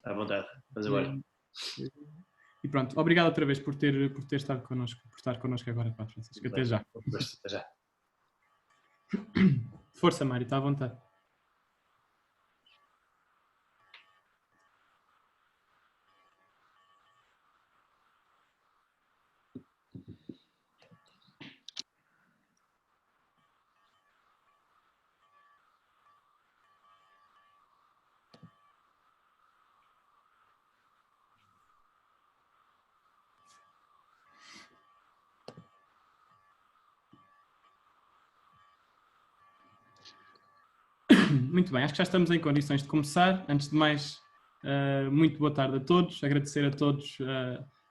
À vontade, mas agora. E pronto, obrigado outra vez por ter estado connosco, por estar connosco agora, Padre Francisco. Até já. Até já. Força, Mário, está à vontade. Muito bem, acho que já estamos em condições de começar. Antes de mais, muito boa tarde a todos, agradecer a todos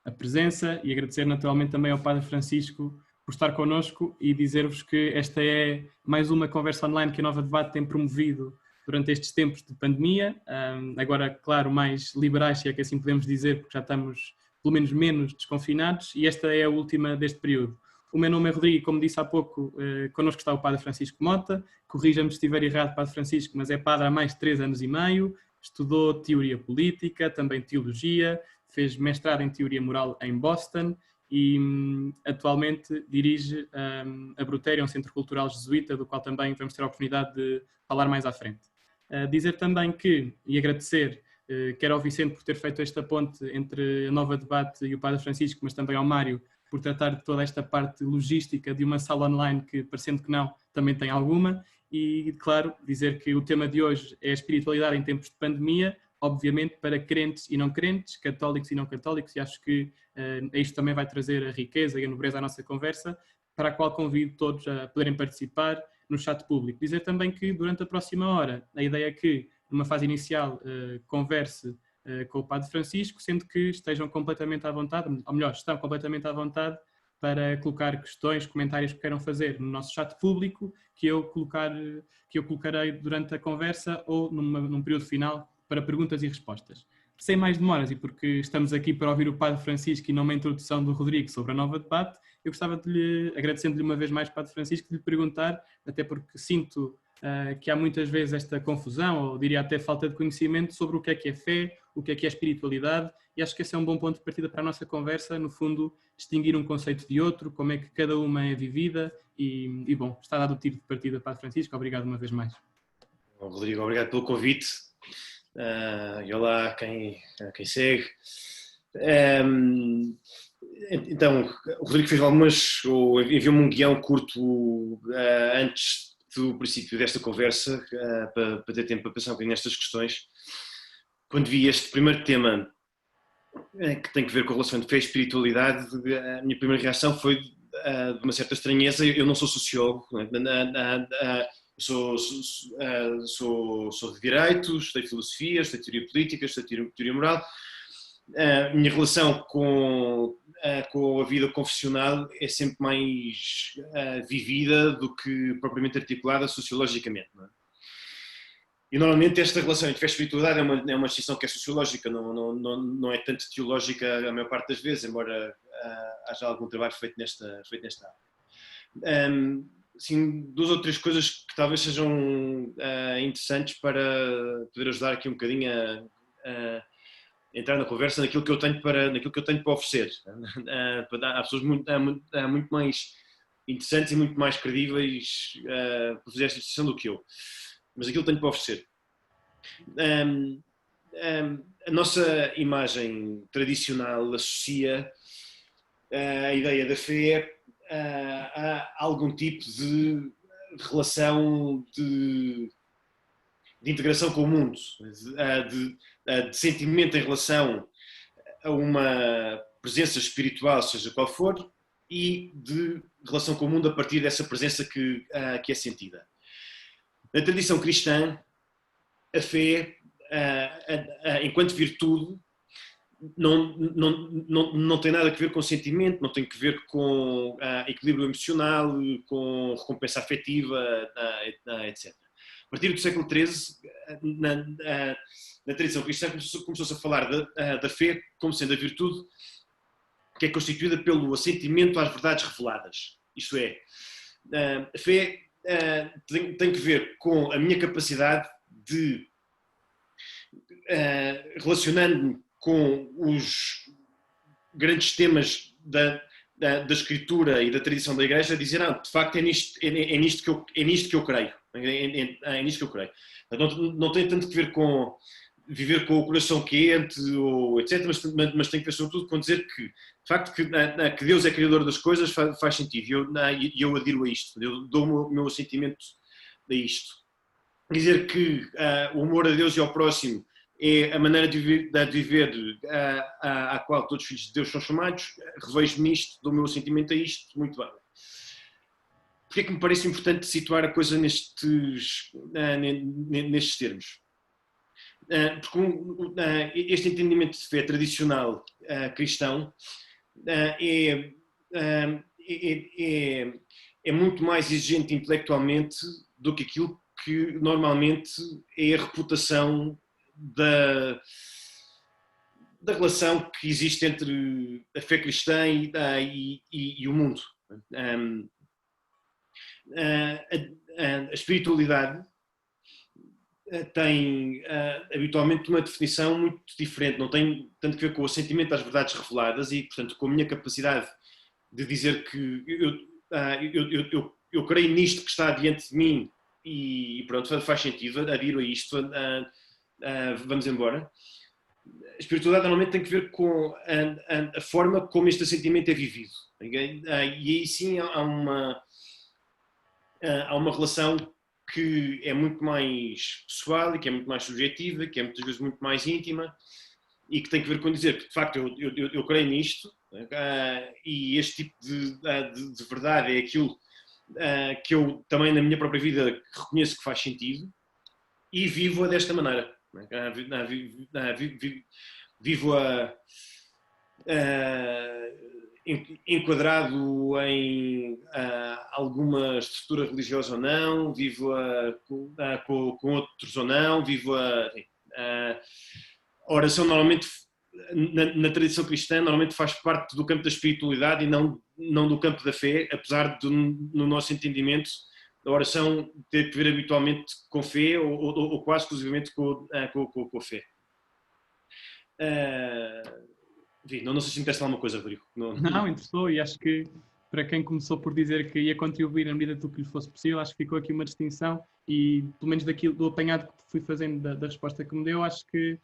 a presença e agradecer naturalmente também ao Padre Francisco por estar connosco e dizer-vos que esta é mais uma conversa online que a Nova Debate tem promovido durante estes tempos de pandemia. Agora, claro, mais liberais, se é que assim podemos dizer, porque já estamos pelo menos desconfinados, e esta é a última deste período. O meu nome é Rodrigo e, como disse há pouco, connosco está o Padre Francisco Mota. Corrija-me se estiver errado, Padre Francisco, mas é padre há mais de 3 anos e meio, estudou Teoria Política, também Teologia, fez mestrado em Teoria Moral em Boston e atualmente dirige a Brutéria, um centro cultural jesuíta, do qual também vamos ter a oportunidade de falar mais à frente. Dizer também que, e agradecer, quer ao Vicente por ter feito esta ponte entre a Nova Debate e o Padre Francisco, mas também ao Mário, por tratar de toda esta parte logística de uma sala online que, parecendo que não, também tem alguma. E, claro, dizer que o tema de hoje é a espiritualidade em tempos de pandemia, obviamente para crentes e não crentes, católicos e não católicos, e acho que isto também vai trazer a riqueza e a nobreza à nossa conversa, para a qual convido todos a poderem participar no chat público. Dizer também que durante a próxima hora, a ideia é que, numa fase inicial, converse com o Padre Francisco, sendo que estejam completamente à vontade, ou melhor, estão completamente à vontade para colocar questões, comentários que queiram fazer no nosso chat público, que eu colocarei durante a conversa ou num período final para perguntas e respostas. Sem mais demoras, e porque estamos aqui para ouvir o Padre Francisco e não uma introdução do Rodrigo sobre a Nova Debate, eu gostava de lhe, agradecendo-lhe uma vez mais, Padre Francisco, de lhe perguntar, até porque sinto que há muitas vezes esta confusão, ou diria até falta de conhecimento sobre o que é fé, o que é espiritualidade, e acho que esse é um bom ponto de partida para a nossa conversa, no fundo, distinguir um conceito de outro, como é que cada uma é vivida, e bom, está dado o tiro de partida, Padre Francisco, obrigado uma vez mais. Bom, Rodrigo, obrigado pelo convite, e olá a quem segue. Então, o Rodrigo fez ou enviou-me um guião curto antes do princípio desta conversa, para ter tempo para pensar um bocadinho nestas questões. Quando vi este primeiro tema, que tem que ver com a relação de fé e espiritualidade, a minha primeira reação foi de uma certa estranheza. Eu não sou sociólogo, sou de Direito, estudei Filosofia, estudei Teoria Política, estudei Teoria Moral. A minha relação com a vida confessional é sempre mais vivida do que propriamente articulada sociologicamente, não é? E normalmente esta relação entre fé e espiritualidade é uma distinção que é sociológica, não é tanto teológica a maior parte das vezes, embora haja algum trabalho feito nesta área. Assim, 2 ou 3 coisas que talvez sejam interessantes para poder ajudar aqui um bocadinho a entrar na conversa naquilo que eu tenho para oferecer. Há pessoas muito mais interessantes e muito mais credíveis para fazer esta distinção do que eu. Mas aquilo que tenho para oferecer. A nossa imagem tradicional associa a ideia da fé a algum tipo de relação de integração com o mundo, de sentimento em relação a uma presença espiritual, seja qual for, e de relação com o mundo a partir dessa presença que é sentida. Na tradição cristã, a fé, enquanto virtude, não tem nada a ver com sentimento, não tem a ver com equilíbrio emocional, com recompensa afetiva, etc. A partir do século XIII, na tradição cristã, começou-se a falar da fé como sendo a virtude que é constituída pelo assentimento às verdades reveladas. Isto é, a fé tem que ver com a minha capacidade de relacionando-me com os grandes temas da escritura e da tradição da Igreja, dizer, não, de facto é nisto que eu creio. É nisto que eu creio. Não tem tanto que ver com viver com o coração quente, ou etc., mas tem que ver sobretudo com dizer que, de facto, que Deus é criador das coisas faz sentido, e eu adiro a isto, eu dou o meu sentimento a isto. Dizer que o amor a Deus e ao próximo é a maneira de viver à qual todos os filhos de Deus são chamados, revejo-me nisto, dou o meu sentimento a isto, muito bem. Porquê é que me parece importante situar a coisa nestes termos? Porque este entendimento de fé tradicional cristão é muito mais exigente intelectualmente do que aquilo que normalmente é a reputação da relação que existe entre a fé cristã e o mundo. A espiritualidade tem habitualmente uma definição muito diferente, não tem tanto a ver com o assentimento às verdades reveladas e, portanto, com a minha capacidade de dizer que eu creio nisto que está diante de mim e pronto, faz sentido, adiro a isto, vamos embora. A espiritualidade normalmente tem que ver com a forma como este assentimento é vivido. E aí sim há uma relação que é muito mais pessoal e que é muito mais subjetiva, que é muitas vezes muito mais íntima e que tem que ver com dizer que, de facto, eu creio nisto e este tipo de verdade é aquilo que eu também na minha própria vida reconheço que faz sentido e vivo-a desta maneira. Vivo-a enquadrado em alguma estrutura religiosa ou não, vivo-a com outros ou não, vivo-a... A oração normalmente, na tradição cristã, normalmente faz parte do campo da espiritualidade e não do campo da fé, apesar de, no nosso entendimento, a oração ter que ver habitualmente com fé ou quase exclusivamente com a fé. Não sei se me interessa alguma coisa, Rodrigo. Não, interessou, e acho que para quem começou por dizer que ia contribuir na medida do que lhe fosse possível, acho que ficou aqui uma distinção e, pelo menos do apanhado que fui fazendo da resposta que me deu, acho que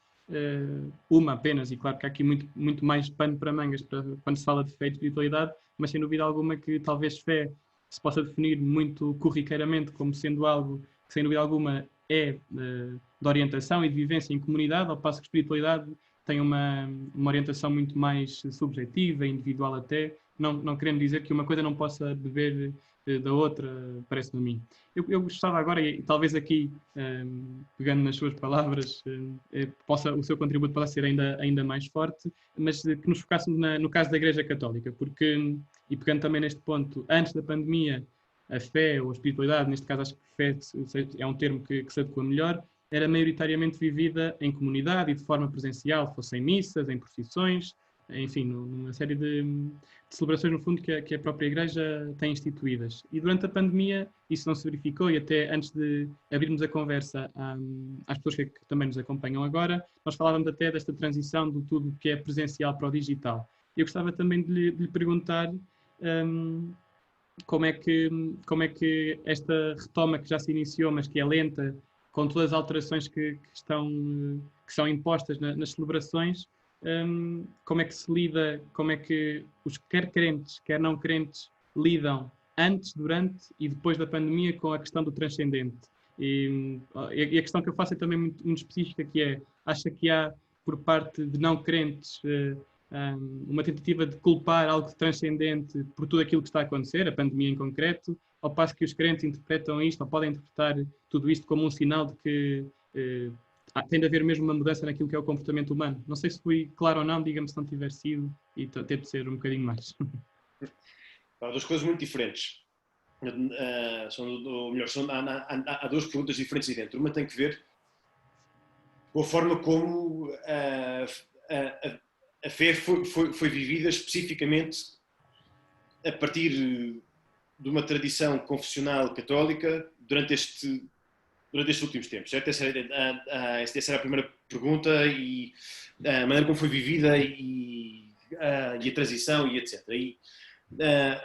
uma apenas, e claro que há aqui muito mais pano para mangas quando se fala de fé e de espiritualidade, mas sem dúvida alguma que talvez fé se possa definir muito corriqueiramente como sendo algo que, sem dúvida alguma, é de orientação e de vivência em comunidade, ao passo que espiritualidade tem uma orientação muito mais subjetiva, individual até, não querendo dizer que uma coisa não possa beber da outra, parece-me a mim. Eu gostava agora, e talvez aqui, pegando nas suas palavras, o seu contributo possa ser ainda mais forte, mas que nos focássemos no caso da Igreja Católica, porque, e pegando também neste ponto, antes da pandemia, a fé ou a espiritualidade, neste caso acho que fé é um termo que se adequa melhor, era maioritariamente vivida em comunidade e de forma presencial, fosse em missas, em procissões, enfim, numa série de celebrações, no fundo, que a própria Igreja tem instituídas. E durante a pandemia isso não se verificou e até antes de abrirmos a conversa às pessoas que também nos acompanham agora, nós falávamos até desta transição de tudo que é presencial para o digital. Eu gostava também de lhe perguntar como é que esta retoma que já se iniciou, mas que é lenta, com todas as alterações que são impostas nas celebrações, como é que se lida, como é que os quer crentes, quer não crentes, lidam antes, durante e depois da pandemia com a questão do transcendente. E a questão que eu faço é também muito específica, que é, acha que há, por parte de não crentes, uma tentativa de culpar algo transcendente por tudo aquilo que está a acontecer, a pandemia em concreto, ao passo que os crentes interpretam isto, ou podem interpretar tudo isto como um sinal de que tem de haver mesmo uma mudança naquilo que é o comportamento humano. Não sei se fui claro ou não, diga-me se não tiver sido, e tento ser um bocadinho mais. Duas coisas muito diferentes. Há duas perguntas diferentes aí dentro. Uma tem que ver com a forma como a fé foi vivida especificamente a partir de uma tradição confessional católica durante durante estes últimos tempos? Essa era a primeira pergunta, e a maneira como foi vivida e a transição e etc. E,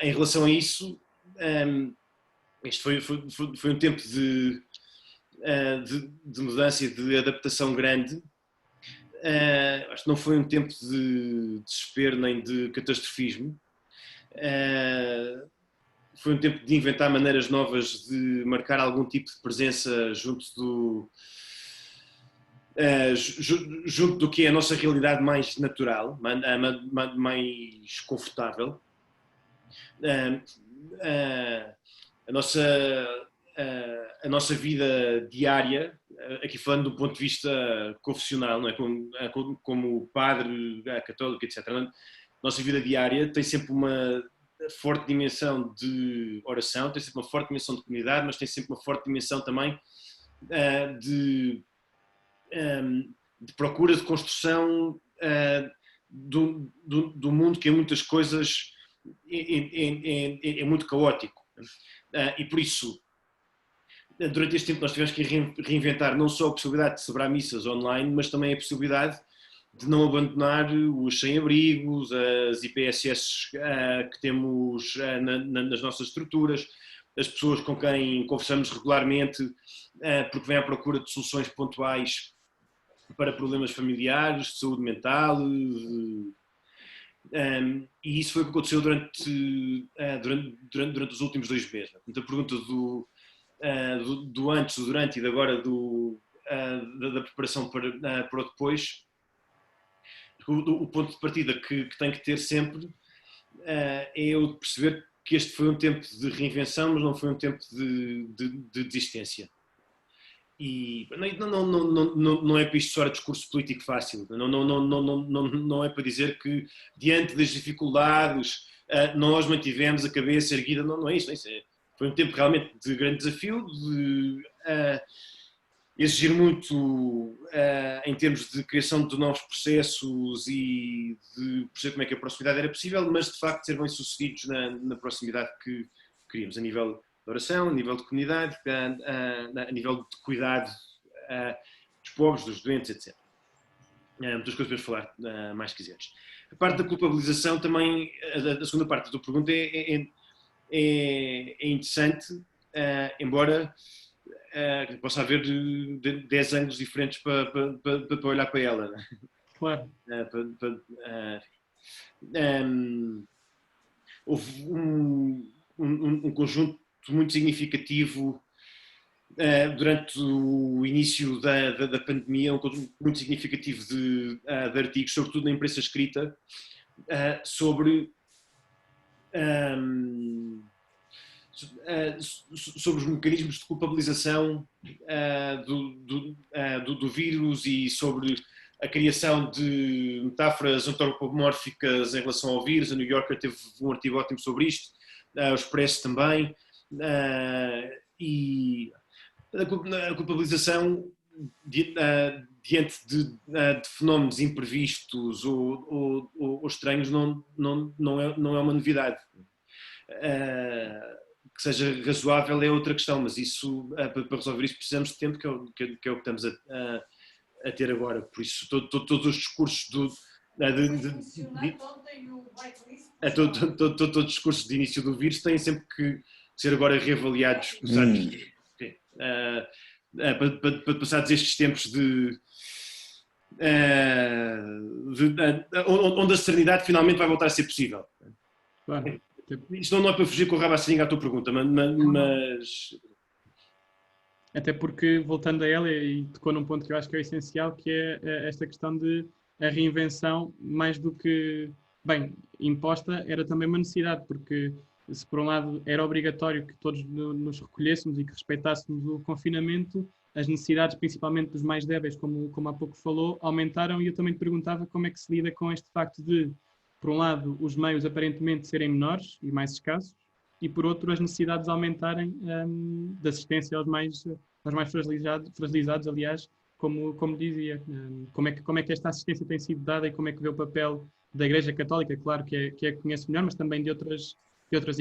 em relação a isso, este foi um tempo de mudança e de adaptação grande. Acho que não foi um tempo de desespero nem de catastrofismo. Foi um tempo de inventar maneiras novas de marcar algum tipo de presença junto do que é a nossa realidade mais natural, mais confortável. A nossa vida diária, aqui falando do ponto de vista confessional, não é? Como padre católico, etc. A nossa vida diária tem sempre uma forte dimensão de oração, tem sempre uma forte dimensão de comunidade, mas tem sempre uma forte dimensão também de procura de construção do mundo, que em muitas coisas é muito caótico. E por isso, durante este tempo nós tivemos que reinventar não só a possibilidade de celebrar missas online, mas também a possibilidade de não abandonar os sem-abrigos, as IPSS que temos nas nossas estruturas, as pessoas com quem conversamos regularmente, porque vêm à procura de soluções pontuais para problemas familiares, de saúde mental. E isso foi o que aconteceu durante os últimos 2 meses. Portanto, a pergunta do antes, do durante e de agora da preparação para o depois, o ponto de partida que tem que ter sempre é o de perceber que este foi um tempo de reinvenção, mas não foi um tempo de desistência. E não é para isto soar discurso político fácil, não é para dizer que diante das dificuldades nós mantivemos a cabeça erguida, não é isso. Foi um tempo realmente de grande desafio, de exigir muito em termos de criação de novos processos e de perceber como é que a proximidade era possível, mas de facto ser bem sucedidos na proximidade que queríamos, a nível de oração, a nível de comunidade, a nível de cuidado dos pobres, dos doentes, etc. Muitas coisas para falar mais se quiseres. A parte da culpabilização também, a segunda parte da tua pergunta é interessante, embora possa haver 10 ângulos diferentes para olhar para ela. Né? Claro. Houve um conjunto muito significativo durante o início da pandemia, um conjunto muito significativo de artigos, sobretudo na imprensa escrita, sobre os mecanismos de culpabilização do vírus e sobre a criação de metáforas antropomórficas em relação ao vírus. A New Yorker teve um artigo ótimo sobre isto, o Expresso também, e a culpabilização diante de fenómenos imprevistos ou estranhos não é uma novidade. Que seja razoável é outra questão, mas isso, para resolver isso precisamos de tempo, que é o que estamos a ter agora. Por isso todos os discursos todos os discursos de início do vírus têm sempre que ser agora reavaliados, para passados estes tempos onde a serenidade finalmente vai voltar a ser possível. Claro. Isto não é para fugir com o rabo à seringa à tua pergunta, mas... Até porque, voltando a ela, e tocou num ponto que eu acho que é essencial, que é esta questão de a reinvenção, mais do que, bem, imposta, era também uma necessidade, porque se por um lado era obrigatório que todos nos recolhêssemos e que respeitássemos o confinamento, as necessidades, principalmente dos mais débeis, como há pouco falou, aumentaram, e eu também te perguntava como é que se lida com este facto de, por um lado, os meios aparentemente serem menores e mais escassos, e por outro, as necessidades aumentarem de assistência aos mais fragilizados, aliás, como dizia. Como é que esta assistência tem sido dada e como é que vê o papel da Igreja Católica, claro que é que conhece melhor, mas também de outras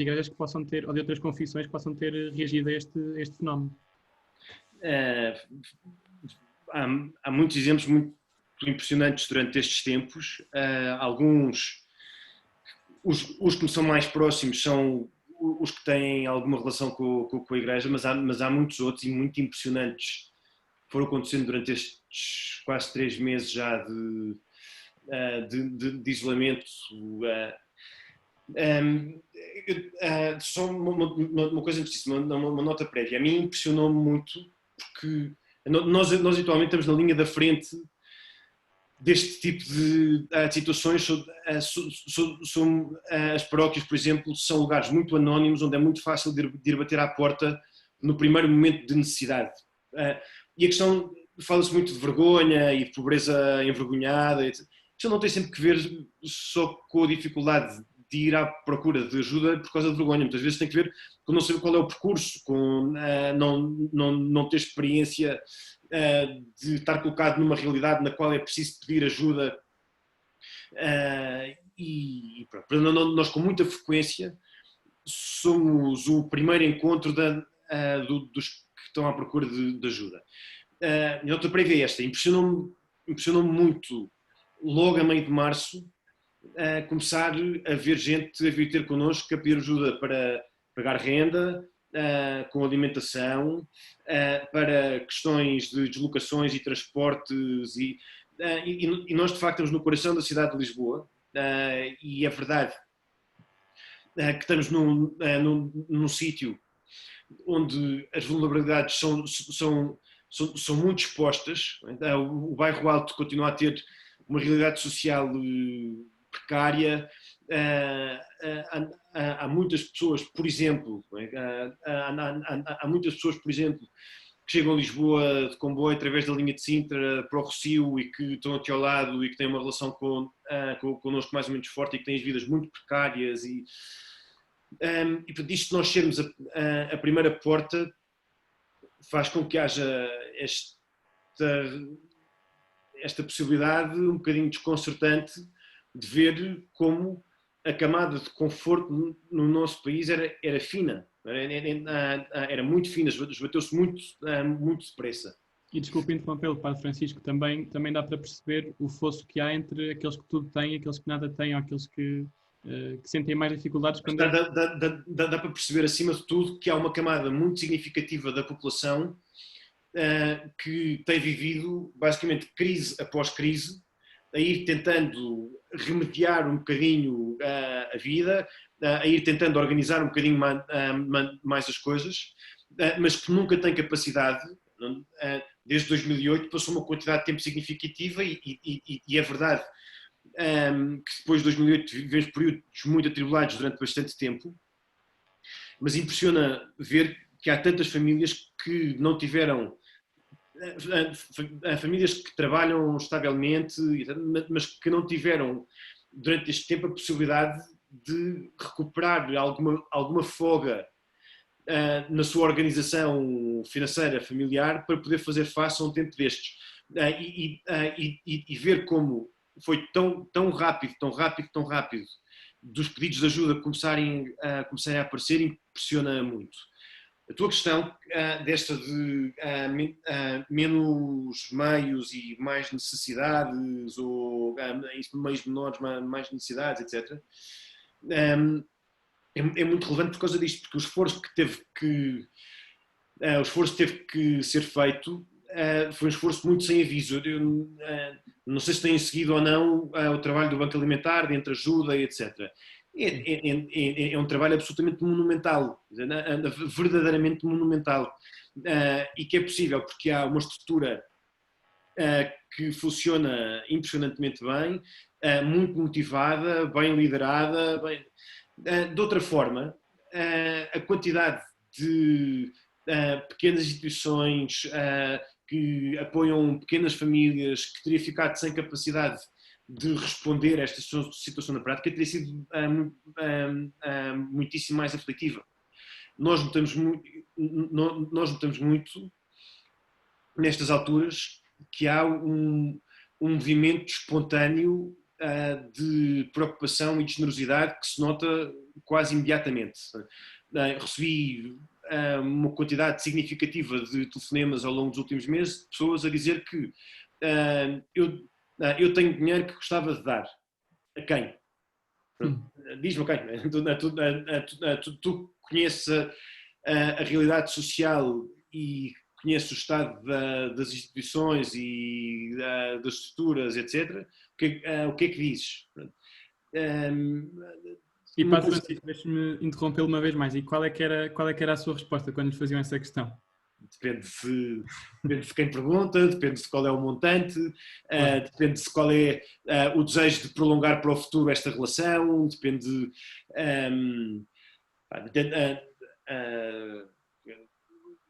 igrejas que possam ter, ou de outras confissões que possam ter reagido a este fenómeno. há muitos exemplos muito impressionantes durante estes tempos. Alguns, os que me são mais próximos são os que têm alguma relação com a Igreja, mas há muitos outros e muito impressionantes que foram acontecendo durante estes quase 3 meses já de isolamento. Só uma coisa antes, uma nota prévia. A mim impressionou-me muito porque nós atualmente estamos na linha da frente deste tipo de situações. As paróquias, por exemplo, são lugares muito anónimos onde é muito fácil de ir bater à porta no primeiro momento de necessidade. E a questão, fala-se muito de vergonha e de pobreza envergonhada, etc. Isto não tem sempre que ver só com a dificuldade de ir à procura de ajuda por causa de vergonha. Muitas vezes tem que ver com não saber qual é o percurso, com não ter experiência de estar colocado numa realidade na qual é preciso pedir ajuda. E pronto. Nós, com muita frequência, somos o primeiro encontro dos que estão à procura de ajuda. A nota prévia é esta. Impressionou-me muito, logo a meio de março, começar a ver gente a vir ter connosco a pedir ajuda para pagar renda, com alimentação, para questões de deslocações e transportes, e nós de facto estamos no coração da cidade de Lisboa, e é verdade que estamos num sítio onde as vulnerabilidades são muito expostas. O bairro Alto continua a ter uma realidade social precária. Há muitas pessoas, por exemplo, há muitas pessoas, por exemplo, que chegam a Lisboa de comboio através da linha de Sintra para o Rossio e que estão aqui ao lado e que têm uma relação connosco mais ou menos forte e que têm as vidas muito precárias. E por isto, nós sermos a primeira porta faz com que haja esta possibilidade um bocadinho desconcertante de ver como a camada de conforto no nosso país era fina, era muito fina, esbateu-se muito depressa. E desculpe interrompê-lo, Padre Francisco, também dá para perceber o fosso que há entre aqueles que tudo têm, aqueles que nada têm, ou aqueles que sentem mais dificuldades. Dá para perceber, acima de tudo, que há uma camada muito significativa da população que tem vivido, basicamente, crise após crise, a ir tentando remediar um bocadinho a vida, a ir tentando organizar um bocadinho mais as coisas, mas que nunca tem capacidade. Desde 2008 passou uma quantidade de tempo significativa e é verdade que depois de 2008 vivemos períodos muito atribulados durante bastante tempo, mas impressiona ver que há tantas famílias que não tiveram, famílias que trabalham estavelmente, mas que não tiveram durante este tempo a possibilidade de recuperar alguma folga na sua organização financeira familiar para poder fazer face a um tempo destes. E ver como foi tão rápido dos pedidos de ajuda começarem a aparecer impressiona muito. A tua questão desta de menos meios e mais necessidades, ou meios menores, mais necessidades, etc., é muito relevante por causa disto, porque o esforço teve que ser feito foi um esforço muito sem aviso. Eu não sei se têm seguido ou não o trabalho do Banco Alimentar, de entreajuda, etc. É um trabalho absolutamente monumental, verdadeiramente monumental, e que é possível porque há uma estrutura que funciona impressionantemente bem, muito motivada, bem liderada. De outra forma, a quantidade de pequenas instituições que apoiam pequenas famílias, que teria ficado sem capacidade de responder a esta situação na prática, teria sido muitíssimo mais aflitiva. Nós notamos muito nestas alturas que há um movimento espontâneo de preocupação e de generosidade que se nota quase imediatamente. Recebi uma quantidade significativa de telefonemas ao longo dos últimos meses de pessoas a dizer que eu tenho dinheiro que gostava de dar. A quem? Diz-me a quem? Tu conheces a realidade social e conheces o estado das instituições e das estruturas, etc. O que é que dizes? E Padre Francisco, deixe-me interrompê-lo uma vez mais. E qual é que era a sua resposta quando lhe faziam essa questão? Depende de quem pergunta, depende de qual é o montante, depende de qual é o desejo de prolongar para o futuro esta relação, depende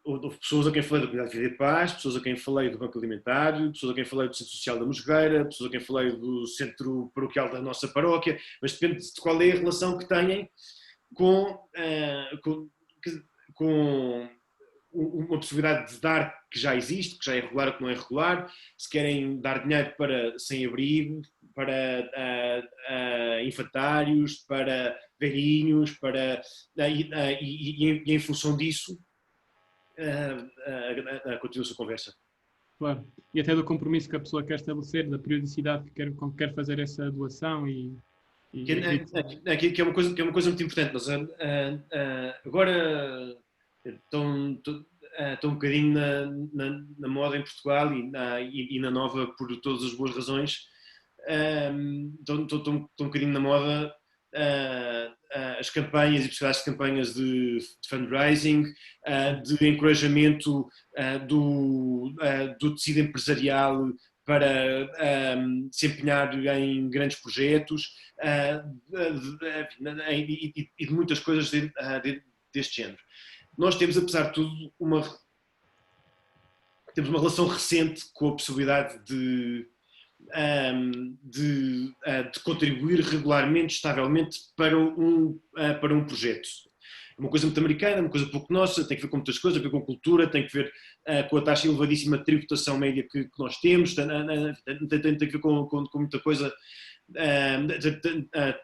houve pessoas a quem falei da Comunidade de Vida e Paz, pessoas a quem falei do Banco Alimentar, pessoas a quem falei do Centro Social da Mosgueira, pessoas a quem falei do Centro Paroquial da nossa paróquia, mas depende de qual é a relação que têm com uma possibilidade de dar que já existe, que já é regular ou que não é regular, se querem dar dinheiro para sem-abrigo, para infantários, para velhinhos, e em função disso continua-se a conversa. Claro. E até do compromisso que a pessoa quer estabelecer, da periodicidade com que quer fazer essa doação que é uma coisa muito importante. Mas, agora estão um bocadinho na moda em Portugal e na Nova por todas as boas razões. Estão um bocadinho na moda as campanhas e possibilidades de campanhas de fundraising, de encorajamento do tecido empresarial para se empenhar em grandes projetos e de muitas coisas deste género. Nós temos, apesar de tudo, temos uma relação recente com a possibilidade de contribuir regularmente, estavelmente para um projeto. É uma coisa muito americana, uma coisa pouco nossa, tem que ver com muitas coisas, tem que ver com cultura, tem que ver com a taxa elevadíssima de tributação média que nós temos, tem que ver com muita coisa, tem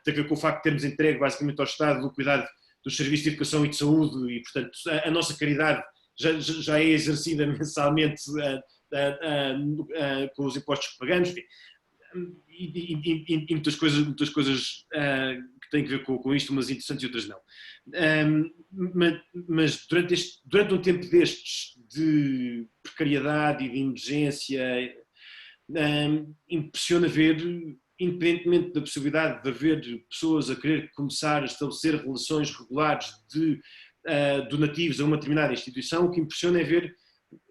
que ver com o facto de termos entregue basicamente ao Estado o cuidado dos serviços de educação e de saúde e, portanto, a nossa caridade já é exercida mensalmente com os impostos que pagamos, e muitas coisas que têm a ver com isto, umas interessantes e outras não. Mas durante um tempo destes de precariedade e de emergência, impressiona ver, independentemente da possibilidade de haver pessoas a querer começar a estabelecer relações regulares de donativos a uma determinada instituição, o que impressiona é ver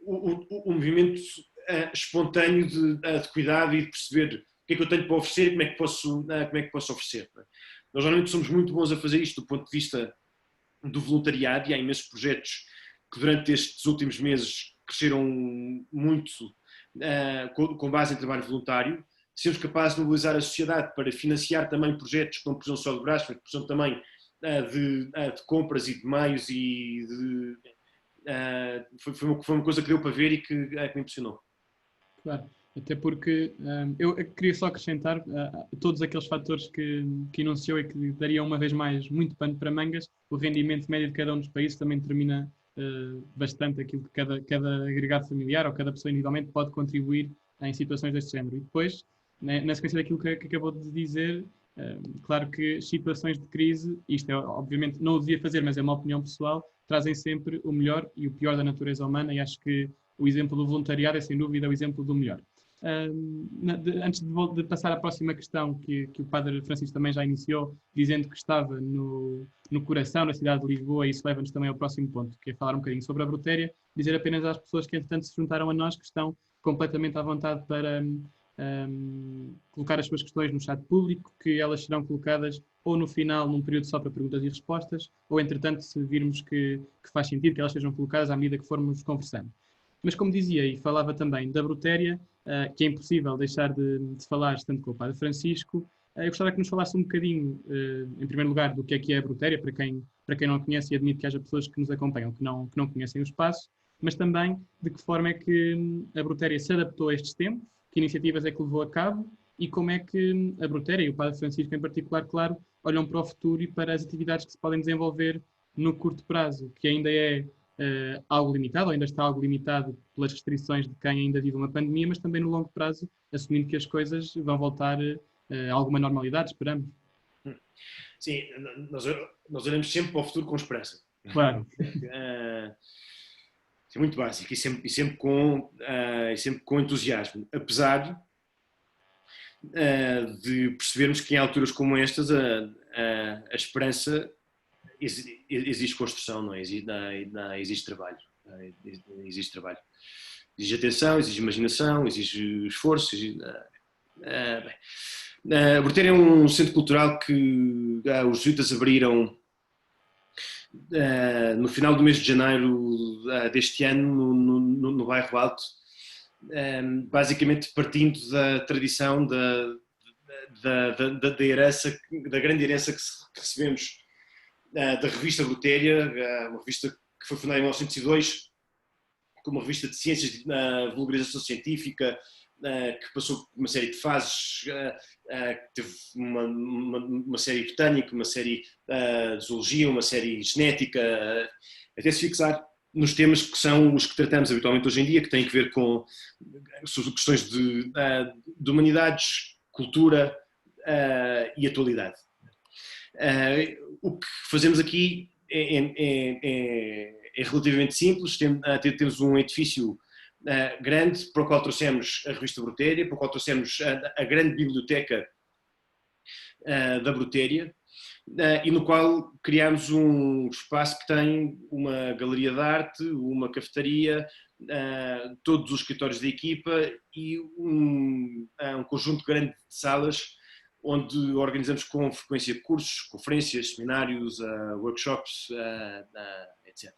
o movimento espontâneo de cuidado e de perceber o que é que eu tenho para oferecer e como é que posso oferecer. Nós normalmente somos muito bons a fazer isto do ponto de vista do voluntariado, e há imensos projetos que durante estes últimos meses cresceram muito com base em trabalho voluntário. Sermos capazes de mobilizar a sociedade para financiar também projetos que não precisam só de braços, mas precisam também de compras e de meios e foi uma coisa que deu para ver e que me impressionou. Claro, até porque eu queria só acrescentar todos aqueles fatores que enunciou e que daria uma vez mais muito pano para mangas. O rendimento médio de cada um dos países também determina bastante aquilo que cada agregado familiar ou cada pessoa individualmente pode contribuir em situações deste género. E depois, na sequência daquilo que acabou de dizer, claro que situações de crise, isto obviamente não o devia fazer, mas é uma opinião pessoal, trazem sempre o melhor e o pior da natureza humana, e acho que o exemplo do voluntariado é sem dúvida o exemplo do melhor. Antes de passar à próxima questão, que o Padre Francisco também já iniciou, dizendo que estava no coração da cidade de Lisboa, e isso leva-nos também ao próximo ponto, que é falar um bocadinho sobre a Brutéria, dizer apenas às pessoas que entretanto se juntaram a nós, que estão completamente à vontade para colocar as suas questões no chat público, que elas serão colocadas ou no final, num período só para perguntas e respostas, ou entretanto, se virmos que faz sentido que elas sejam colocadas à medida que formos conversando. Mas como dizia, e falava também da Brutéria, que é impossível deixar de falar, estando com o Padre Francisco, eu gostava que nos falasse um bocadinho, em primeiro lugar, do que é a Brutéria, para quem não a conhece, e admito que haja pessoas que nos acompanham que não conhecem o espaço, mas também de que forma é que a Brutéria se adaptou a estes tempos, que iniciativas é que levou a cabo e como é que a Brutéria e o Padre Francisco em particular, claro, olham para o futuro e para as atividades que se podem desenvolver no curto prazo, que ainda é algo limitado, ou ainda está algo limitado pelas restrições de quem ainda vive uma pandemia, mas também no longo prazo, assumindo que as coisas vão voltar a alguma normalidade, esperamos. Sim, nós olhamos sempre para o futuro com esperança. Claro. É muito básico e sempre com entusiasmo, apesar de percebermos que em alturas como estas a esperança exige construção, não é? Exige trabalho. Exige trabalho. Exige atenção, exige imaginação, exige esforço. A Bruteira é um centro cultural que os jesuítas abriram no final do mês de janeiro deste ano no Bairro Alto, basicamente partindo da tradição da herança, da grande herança que recebemos da revista Brutéria, uma revista que foi fundada em 1902 como uma revista de ciências de vulgarização científica, que passou por uma série de fases, teve uma série botânica, uma série de zoologia, uma série genética, até se fixar nos temas que são os que tratamos habitualmente hoje em dia, que têm a ver com questões de humanidades, cultura e atualidade. O que fazemos aqui é relativamente simples. Temos um edifício grande, para o qual trouxemos a revista Brutéria, para o qual trouxemos a grande biblioteca da Brutéria, e no qual criámos um espaço que tem uma galeria de arte, uma cafetaria, todos os escritórios da equipa e um conjunto grande de salas onde organizamos com frequência cursos, conferências, seminários, workshops, etc.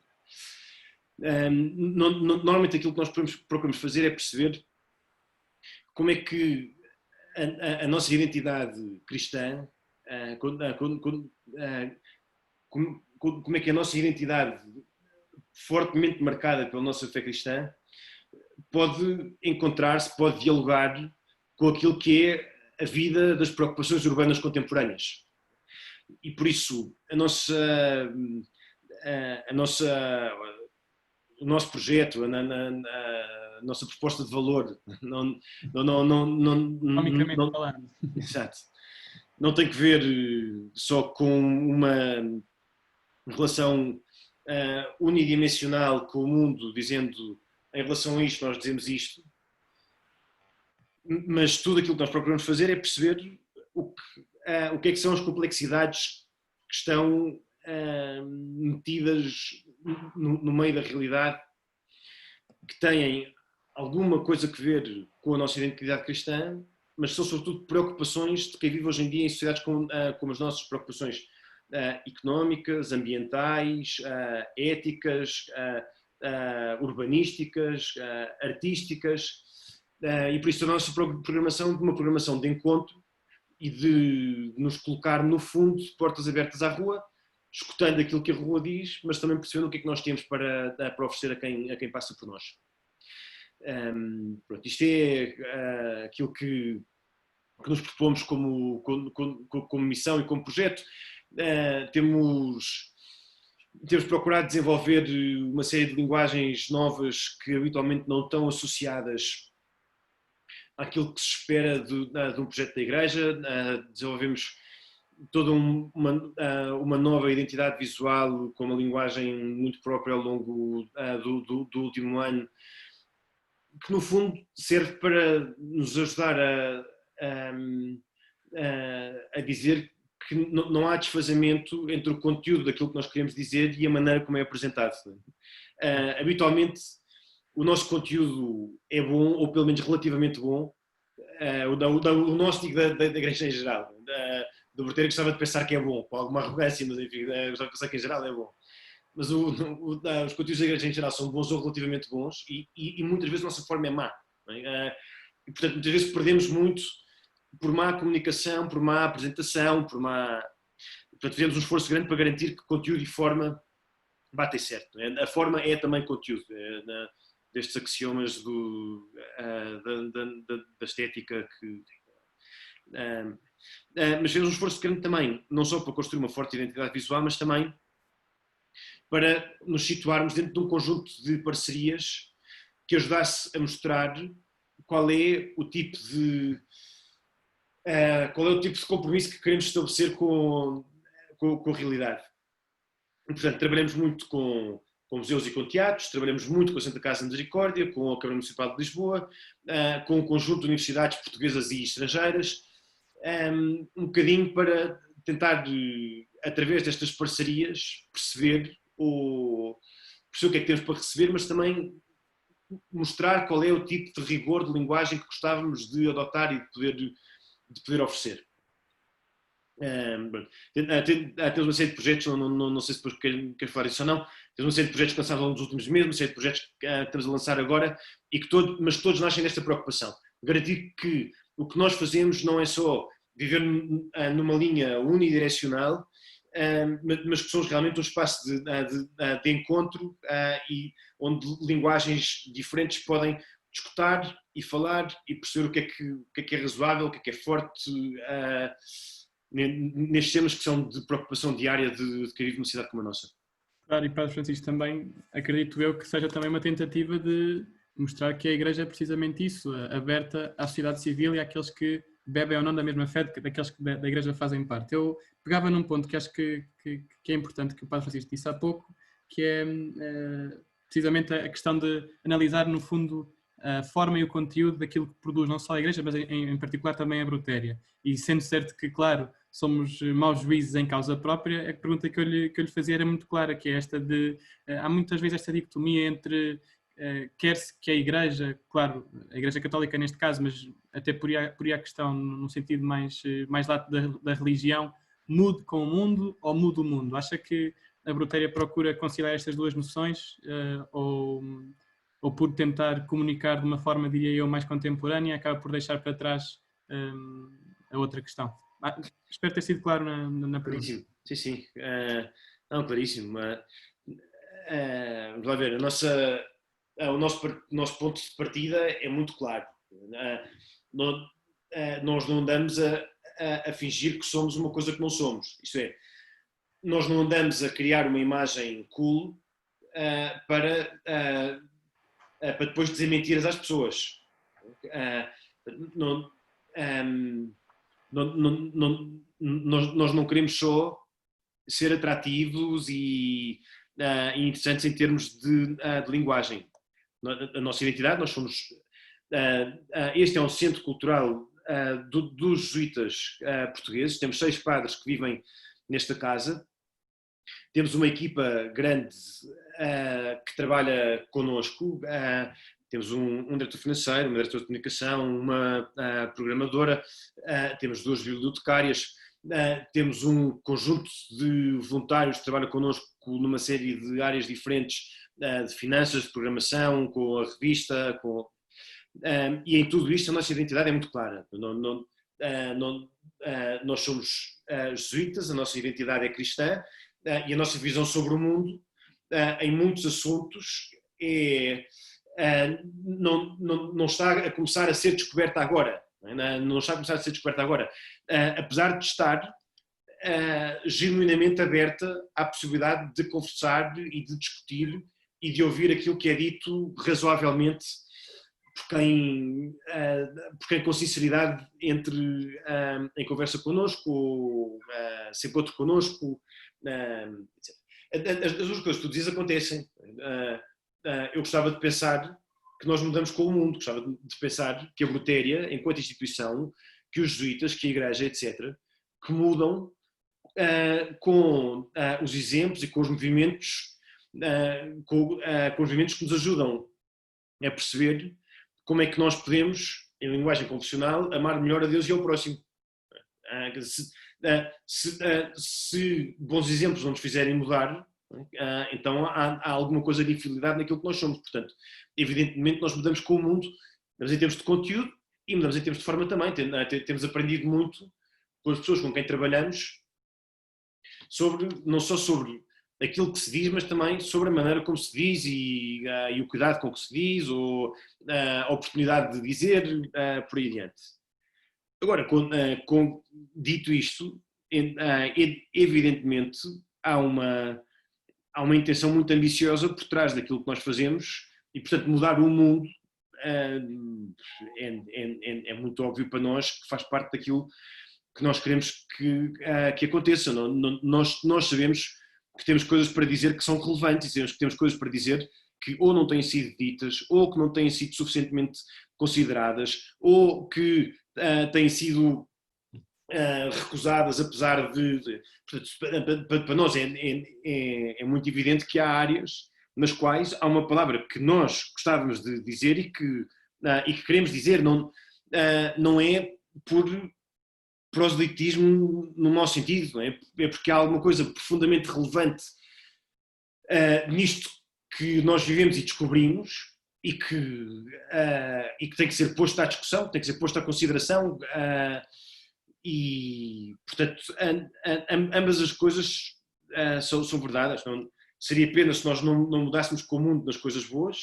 Normalmente aquilo que nós procuramos fazer é perceber como é que a nossa identidade cristã, como é que a nossa identidade fortemente marcada pela nossa fé cristã pode encontrar-se, pode dialogar com aquilo que é a vida das preocupações urbanas contemporâneas. E por isso o nosso projeto, a nossa proposta de valor exato, não tem que ver só com uma relação unidimensional com o mundo, dizendo em relação a isto nós dizemos isto, mas tudo aquilo que nós procuramos fazer é perceber o que é que são as complexidades que estão metidas no meio da realidade, que têm alguma coisa a ver com a nossa identidade cristã, mas são sobretudo preocupações de quem vive hoje em dia em sociedades como as nossas, preocupações económicas, ambientais, éticas, urbanísticas, artísticas, e por isso a nossa programação de uma programação de encontro e de nos colocar no fundo, de portas abertas à rua, escutando aquilo que a rua diz, mas também percebendo o que é que nós temos para oferecer a quem passa por nós. Pronto, isto é aquilo que nos propomos como missão e como projeto. Temos procurado desenvolver uma série de linguagens novas que habitualmente não estão associadas àquilo que se espera de um projeto da Igreja. Desenvolvemos toda uma nova identidade visual com uma linguagem muito própria ao longo do último ano, que no fundo serve para nos ajudar a dizer que não há desfazamento entre o conteúdo daquilo que nós queremos dizer e a maneira como é apresentado. Habitualmente o nosso conteúdo é bom, ou pelo menos relativamente bom, o nosso digo da Igreja em geral. Do Brutéria gostava de pensar que é bom, com alguma arrogância, mas enfim, gostava de pensar que em geral é bom. Mas os conteúdos da Igreja em geral são bons ou relativamente bons e muitas vezes a nossa forma é má. E, portanto, muitas vezes perdemos muito por má comunicação, por má apresentação, Portanto, fizemos um esforço grande para garantir que conteúdo e forma batem certo. A forma é também conteúdo, destes axiomas da estética que... mas fizemos um esforço grande também, não só para construir uma forte identidade visual, mas também para nos situarmos dentro de um conjunto de parcerias que ajudasse a mostrar qual é o tipo de compromisso que queremos estabelecer com a realidade. E, portanto, trabalhamos muito com museus e com teatros, trabalhamos muito com a Santa Casa de Misericórdia, com a Câmara Municipal de Lisboa, com o conjunto de universidades portuguesas e estrangeiras, um bocadinho para tentar, através destas parcerias, perceber o que é que temos para receber, mas também mostrar qual é o tipo de rigor de linguagem que gostávamos de adotar e de poder oferecer. Temos uma série de projetos, não sei se depois queres falar isso ou não, temos uma série de projetos que lançámos ao longo dos últimos meses, uma série de projetos que estamos a lançar agora, mas que todos nascem desta preocupação. Garantir que o que nós fazemos não é só viver numa linha unidirecional, mas que somos realmente um espaço de encontro e onde linguagens diferentes podem discutir e falar e perceber o que é razoável, o que é forte, nestes temas que são de preocupação diária de quem vive numa cidade como a nossa. Claro, e Padre Francisco, também acredito eu que seja também uma tentativa de mostrar que a Igreja é precisamente isso, aberta à sociedade civil e àqueles que bebem ou não da mesma fé daqueles que da Igreja fazem parte. Eu pegava num ponto que acho que é importante, que o Padre Francisco disse há pouco, que é precisamente a questão de analisar, no fundo, a forma e o conteúdo daquilo que produz não só a Igreja, mas em particular também a Brutéria. E sendo certo que, claro, somos maus juízes em causa própria, a pergunta que eu lhe fazia era muito clara, que é esta de... há muitas vezes esta dicotomia entre... quer-se que a Igreja, claro, a Igreja Católica neste caso, mas até por aí a questão no sentido mais lato da religião, mude com o mundo ou mude o mundo? Acha que a Brutéria procura conciliar estas duas noções ou por tentar comunicar de uma forma, diria eu, mais contemporânea, acaba por deixar para trás a outra questão? Espero ter sido claro na pergunta. Claríssimo, sim. Não, claríssimo. Vamos lá ver, o nosso ponto de partida é muito claro. Nós não andamos a fingir que somos uma coisa que não somos. Isto é, nós não andamos a criar uma imagem cool para depois dizer mentiras às pessoas. Nós não queremos só ser atrativos e interessantes em termos de linguagem. A nossa identidade, nós somos... este é um centro cultural dos jesuítas portugueses. Temos 6 padres que vivem nesta casa. Temos uma equipa grande que trabalha connosco. Temos um diretor financeiro, uma diretora de comunicação, uma programadora, temos 2 bibliotecárias, temos um conjunto de voluntários que trabalham connosco numa série de áreas diferentes, de finanças, de programação, com a revista, e em tudo isto a nossa identidade é muito clara. Nós somos jesuítas, a nossa identidade é cristã, e a nossa visão sobre o mundo, em muitos assuntos, não está a começar a ser descoberta agora. Não está a começar a ser descoberta agora. Apesar de estar genuinamente aberta à possibilidade de conversar e de discutir e de ouvir aquilo que é dito razoavelmente por quem com sinceridade entre em conversa connosco, se encontra connosco, etc. As duas coisas que tu dizes acontecem. Eu gostava de pensar que nós mudamos com o mundo, gostava de pensar que a Brutéria, enquanto instituição, que os jesuítas, que a Igreja, etc., que mudam com os exemplos e com os movimentos, com os movimentos que nos ajudam a perceber como é que nós podemos, em linguagem confessional, amar melhor a Deus e ao próximo. Se bons exemplos não nos fizerem mudar, então há alguma coisa de infidelidade naquilo que nós somos. Portanto, evidentemente nós mudamos com o mundo, mudamos em termos de conteúdo e mudamos em termos de forma também. Temos aprendido muito com as pessoas com quem trabalhamos, não só sobre aquilo que se diz, mas também sobre a maneira como se diz e o cuidado com que se diz, ou a oportunidade de dizer, por aí adiante. Agora, dito isto, evidentemente há há uma intenção muito ambiciosa por trás daquilo que nós fazemos e, portanto, mudar o mundo é muito óbvio para nós que faz parte daquilo que nós queremos que aconteça. Nós sabemos que temos coisas para dizer que são relevantes e sabemos que temos coisas para dizer que ou não têm sido ditas, ou que não têm sido suficientemente consideradas, ou que têm sido recusadas, apesar de portanto, para nós é muito evidente que há áreas nas quais há uma palavra que nós gostávamos de dizer e que queremos dizer, não é por proselitismo no mau sentido, não é? É porque há alguma coisa profundamente relevante nisto que nós vivemos e descobrimos e que tem que ser posto à discussão, tem que ser posto à consideração e, portanto, ambas as coisas são verdades. Não, seria pena se nós não mudássemos com o mundo nas coisas boas,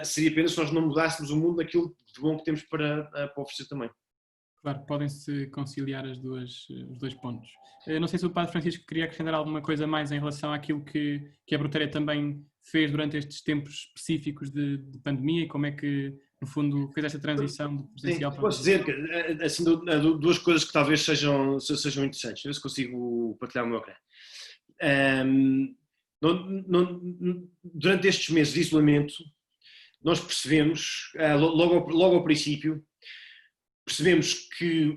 seria pena se nós não mudássemos o mundo naquilo de bom que temos para oferecer também. Claro, podem-se conciliar os dois pontos. Eu não sei se o Padre Francisco queria acrescentar alguma coisa mais em relação àquilo que a Brutéria também fez durante estes tempos específicos de pandemia e como é que, no fundo, fez esta transição do presencial para o posso dizer que, assim, duas coisas que talvez sejam interessantes. Ver se consigo partilhar o meu ecrã. Durante estes meses de isolamento, nós percebemos, logo ao princípio, percebemos que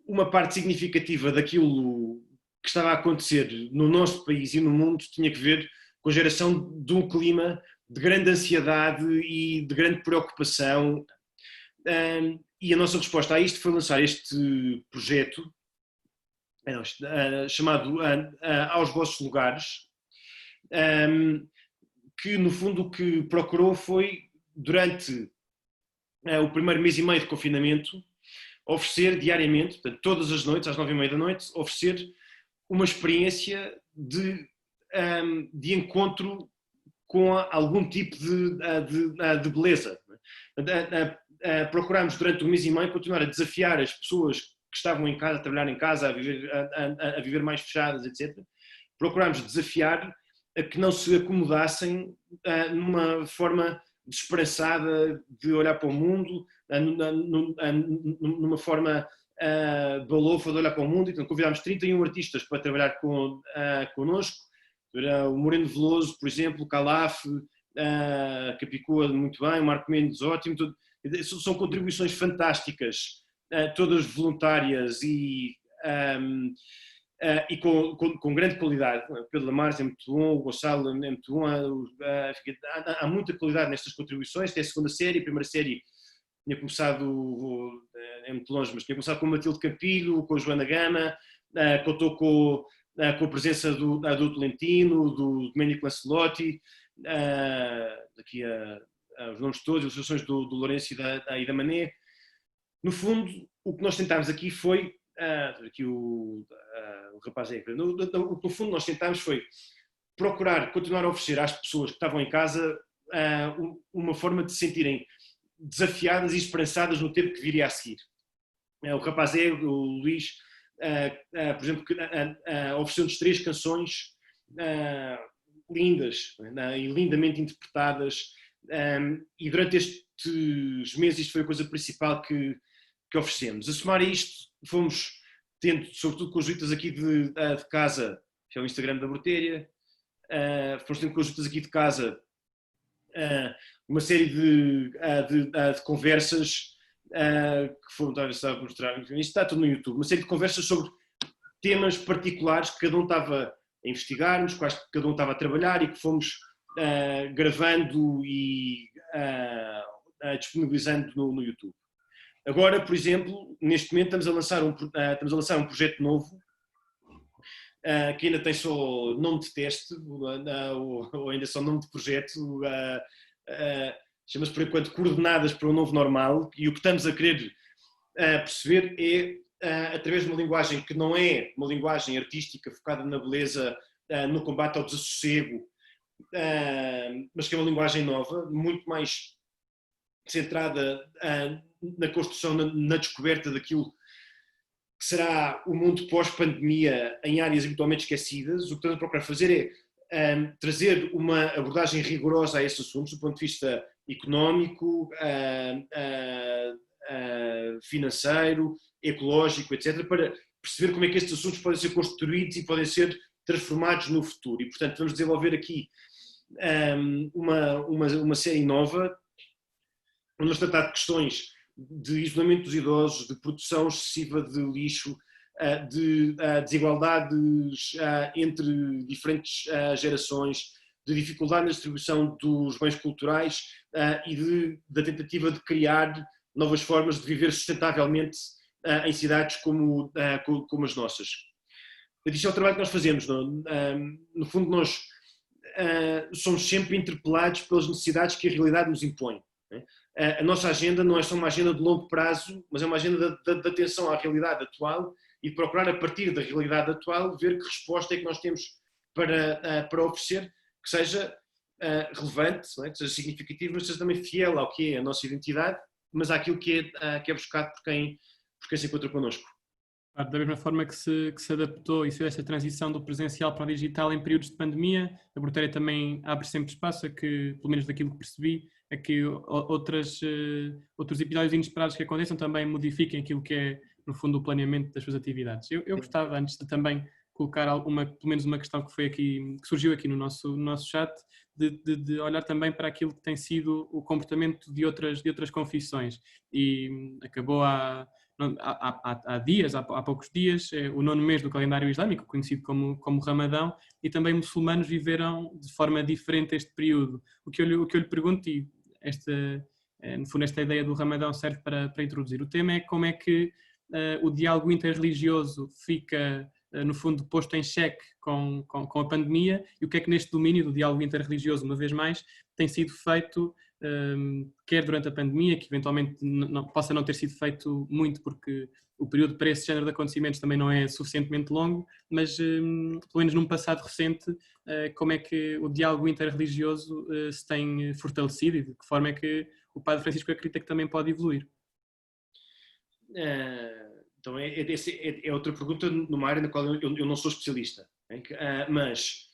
uma parte significativa daquilo que estava a acontecer no nosso país e no mundo tinha que ver com a geração de um clima de grande ansiedade e de grande preocupação. E a nossa resposta a isto foi lançar este projeto chamado Aos Vossos Lugares, que no fundo o que procurou foi, durante o primeiro mês e meio de confinamento, oferecer diariamente, portanto, todas as noites, às 9h30 da noite, oferecer uma experiência de encontro com algum tipo de beleza. Procurámos durante um mês e meio continuar a desafiar as pessoas que estavam em casa, a trabalhar em casa, a viver mais fechadas, etc. Procurámos desafiar a que não se acomodassem numa forma desesperançada de olhar para o mundo, numa forma balofa de olhar para o mundo. Então convidámos 31 artistas para trabalhar connosco. O Moreno Veloso, por exemplo, o Calaf, Capicua muito bem, o Marco Mendes ótimo. São contribuições fantásticas, todas voluntárias e com grande qualidade. O Pedro Lamares é muito bom, o Gonçalo é muito bom, há muita qualidade nestas contribuições. Tem a segunda série, a primeira série tinha começado, é muito longe, mas tinha começado com o Matilde Campilho, com a Joana Gama, contou com a presença do Tolentino, do Domenico Lancelotti, aqui os nomes todos, as ilustrações do Lourenço e da Mané. No fundo, o que nós tentámos aqui foi, aqui o rapaz no fundo nós tentámos foi procurar continuar a oferecer às pessoas que estavam em casa uma forma de se sentirem desafiadas e esperançadas no tempo que viria a seguir. O rapaz o Luís, por exemplo, ofereceu-nos 3 canções lindas e lindamente interpretadas, e durante estes meses isto foi a coisa principal que oferecemos. A somar a isto, fomos tendo, sobretudo com as visitas aqui de casa, que é o Instagram da Brutéria, fomos tendo com as visitas aqui de casa uma série de conversas que foram, talvez a mostrar, isto está tudo no YouTube, uma série de conversas sobre temas particulares que cada um estava a investigar, nos quais cada um estava a trabalhar e que fomos gravando e disponibilizando no YouTube. Agora, por exemplo, neste momento estamos a lançar um projeto novo que ainda tem só nome de teste, ou ainda só nome de projeto, chama-se por enquanto Coordenadas para o Novo Normal, e o que estamos a querer perceber é, através de uma linguagem que não é uma linguagem artística focada na beleza, no combate ao desassossego, mas que é uma linguagem nova, muito mais centrada na construção, na descoberta daquilo que será o mundo pós-pandemia em áreas habitualmente esquecidas. O que estamos a procurar fazer trazer uma abordagem rigorosa a esses assuntos, do ponto de vista económico, financeiro, ecológico, etc., para perceber como é que estes assuntos podem ser construídos e podem ser transformados no futuro. E, portanto, vamos desenvolver aqui uma série nova, onde vamos tratar de questões de isolamento dos idosos, de produção excessiva de lixo, de desigualdades entre diferentes gerações, de dificuldade na distribuição dos bens culturais e da tentativa de criar novas formas de viver sustentavelmente em cidades como as nossas. Isto é o trabalho que nós fazemos. No fundo, nós somos sempre interpelados pelas necessidades que a realidade nos impõe. A nossa agenda não é só uma agenda de longo prazo, mas é uma agenda de atenção à realidade atual e de procurar, a partir da realidade atual, ver que resposta é que nós temos para oferecer, que seja relevante, não é? Que seja significativa, mas seja também fiel ao que é a nossa identidade, mas àquilo que é buscado por quem se encontra connosco. Da mesma forma que se adaptou e fez esta transição do presencial para o digital em períodos de pandemia, a Brutéria também abre sempre espaço a que, pelo menos daquilo que percebi, a que outros episódios inesperados que aconteçam também modifiquem aquilo que é, no fundo, o planeamento das suas atividades. Eu gostava, antes de também colocar pelo menos uma questão que surgiu aqui no nosso chat, de olhar também para aquilo que tem sido o comportamento de outras confissões. E acabou há poucos dias, o 9º mês do calendário islâmico, conhecido como Ramadão, e também muçulmanos viveram de forma diferente este período. O que eu lhe pergunto, e no fundo esta ideia do Ramadão serve para introduzir o tema, é como é que o diálogo interreligioso fica, no fundo, posto em xeque com a pandemia, e o que é que neste domínio do diálogo interreligioso, uma vez mais, tem sido feito, quer durante a pandemia, que eventualmente possa não ter sido feito muito porque o período para esse género de acontecimentos também não é suficientemente longo, mas pelo menos num passado recente, como é que o diálogo interreligioso se tem fortalecido e de que forma é que o Padre Francisco acredita que também pode evoluir? Então é outra pergunta numa área na qual eu não sou especialista, mas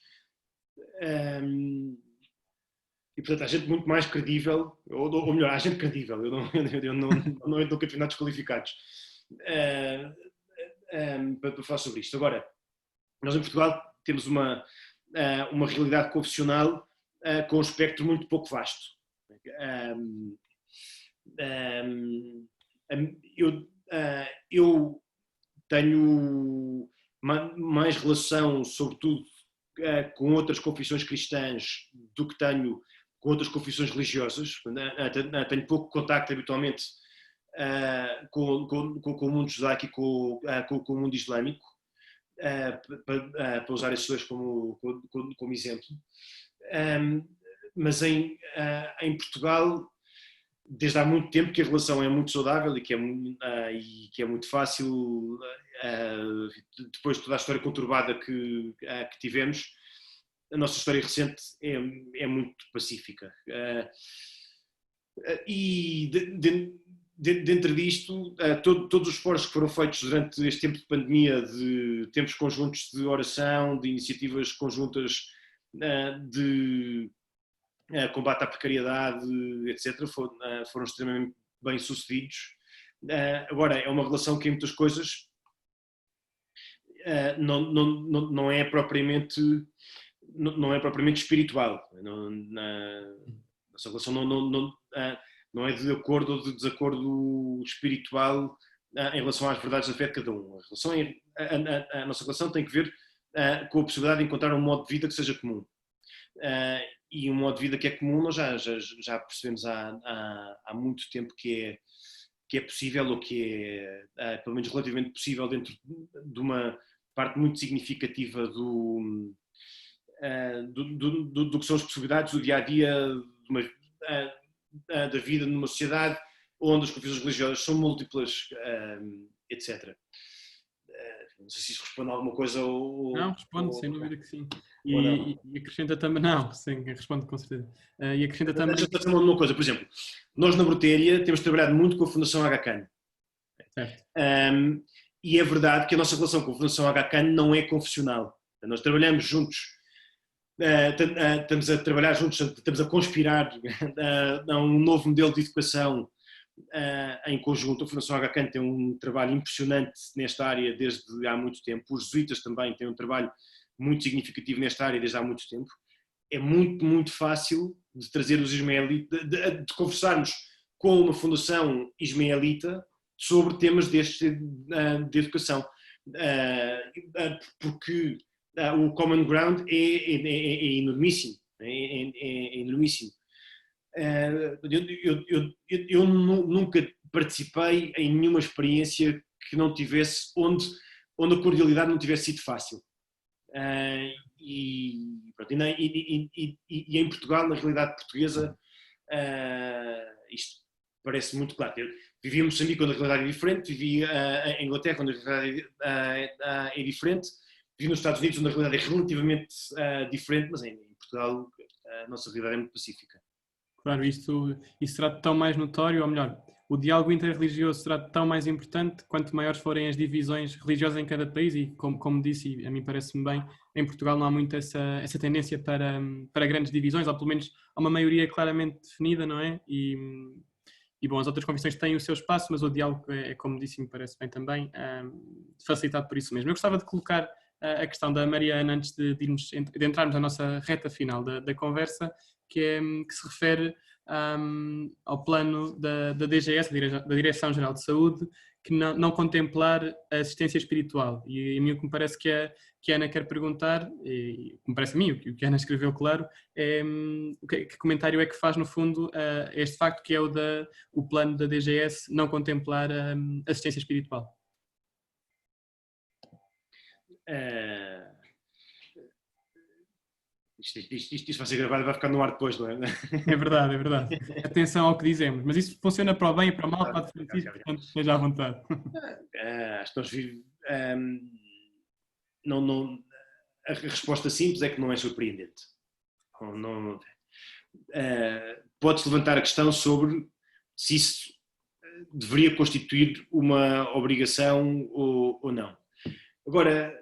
e portanto há gente muito mais credível, ou melhor, há gente credível, eu não entro em determinados qualificados para falar sobre isto. Agora, nós em Portugal temos uma realidade confessional com um espectro muito pouco vasto. Eu tenho mais relação, sobretudo, com outras confissões cristãs do que tenho com outras confissões religiosas. Tenho pouco contacto habitualmente com o mundo judaico e com o mundo islâmico, para usar esses dois como exemplo. Mas em Portugal, desde há muito tempo que a relação é muito saudável e que é muito fácil, depois de toda a história conturbada que tivemos, a nossa história recente é muito pacífica. E dentro disto, todos os esforços que foram feitos durante este tempo de pandemia, de tempos conjuntos de oração, de iniciativas conjuntas de combate à precariedade, etc., foram extremamente bem sucedidos. Agora, é uma relação que em muitas coisas não é propriamente espiritual. Essa relação não é de acordo ou de desacordo espiritual em relação às verdades da fé de cada um. A nossa relação tem que ver com a possibilidade de encontrar um modo de vida que seja comum. E um modo de vida que é comum nós já percebemos há muito tempo que é possível, ou que é pelo menos relativamente possível dentro de uma parte muito significativa do que são as possibilidades do dia-a-dia da vida numa sociedade onde as confissões religiosas são múltiplas, etc. Não sei se isso responde a alguma coisa ou... Não, responde, sem dúvida que sim. E acrescenta também... Não, sim, responde com certeza. E acrescenta também... Deixa-me fazer uma coisa, por exemplo, nós na Brutéria temos trabalhado muito com a Fundação Aga Khan. Certo. E é verdade que a nossa relação com a Fundação Aga Khan não é confessional. Nós trabalhamos juntos estamos a trabalhar juntos, estamos a conspirar a um novo modelo de educação em conjunto. A Fundação Aga Khan tem um trabalho impressionante nesta área desde há muito tempo. Os jesuítas também têm um trabalho muito significativo nesta área desde há muito tempo. É muito, muito fácil de trazer os ismaelitas, de conversarmos com uma fundação ismaelita sobre temas destes de educação. Porque o common ground é enormíssimo. É enormíssimo. Eu nunca participei em nenhuma experiência que não tivesse, onde a cordialidade não tivesse sido fácil. E em Portugal, na realidade portuguesa, isto parece muito claro. Eu vivi em Moçambique, onde a realidade é diferente, vivi em Inglaterra, onde a realidade é diferente, vivi nos Estados Unidos, onde a realidade é relativamente diferente, mas em Portugal a nossa realidade é muito pacífica. Claro, isso será tão mais notório, ou melhor, o diálogo interreligioso será tão mais importante quanto maiores forem as divisões religiosas em cada país e, como disse, e a mim parece-me bem, em Portugal não há muito essa tendência para grandes divisões, ou pelo menos há uma maioria claramente definida, não é? E bom, as outras confissões têm o seu espaço, mas o diálogo como disse, me parece bem também, facilitado por isso mesmo. Eu gostava de colocar a questão da Mariana antes de entrarmos na nossa reta final da conversa, que se refere ao plano da DGS, da Direção-Geral de Saúde, que não contemplar a assistência espiritual. E a mim o que me parece que a Ana quer perguntar, e o que me parece a mim, o que a Ana escreveu, claro, é que comentário é que faz, no fundo, este facto que é o plano da DGS não contemplar a assistência espiritual. Isto vai ser gravado e vai ficar no ar depois, não é? É verdade, é verdade. Atenção ao que dizemos, mas isso funciona para o bem e para o mal, Padre Francisco, portanto esteja à vontade. Acho que nós vivemos. A resposta simples é que não é surpreendente. Pode-se levantar a questão sobre se isso deveria constituir uma obrigação ou não. Agora,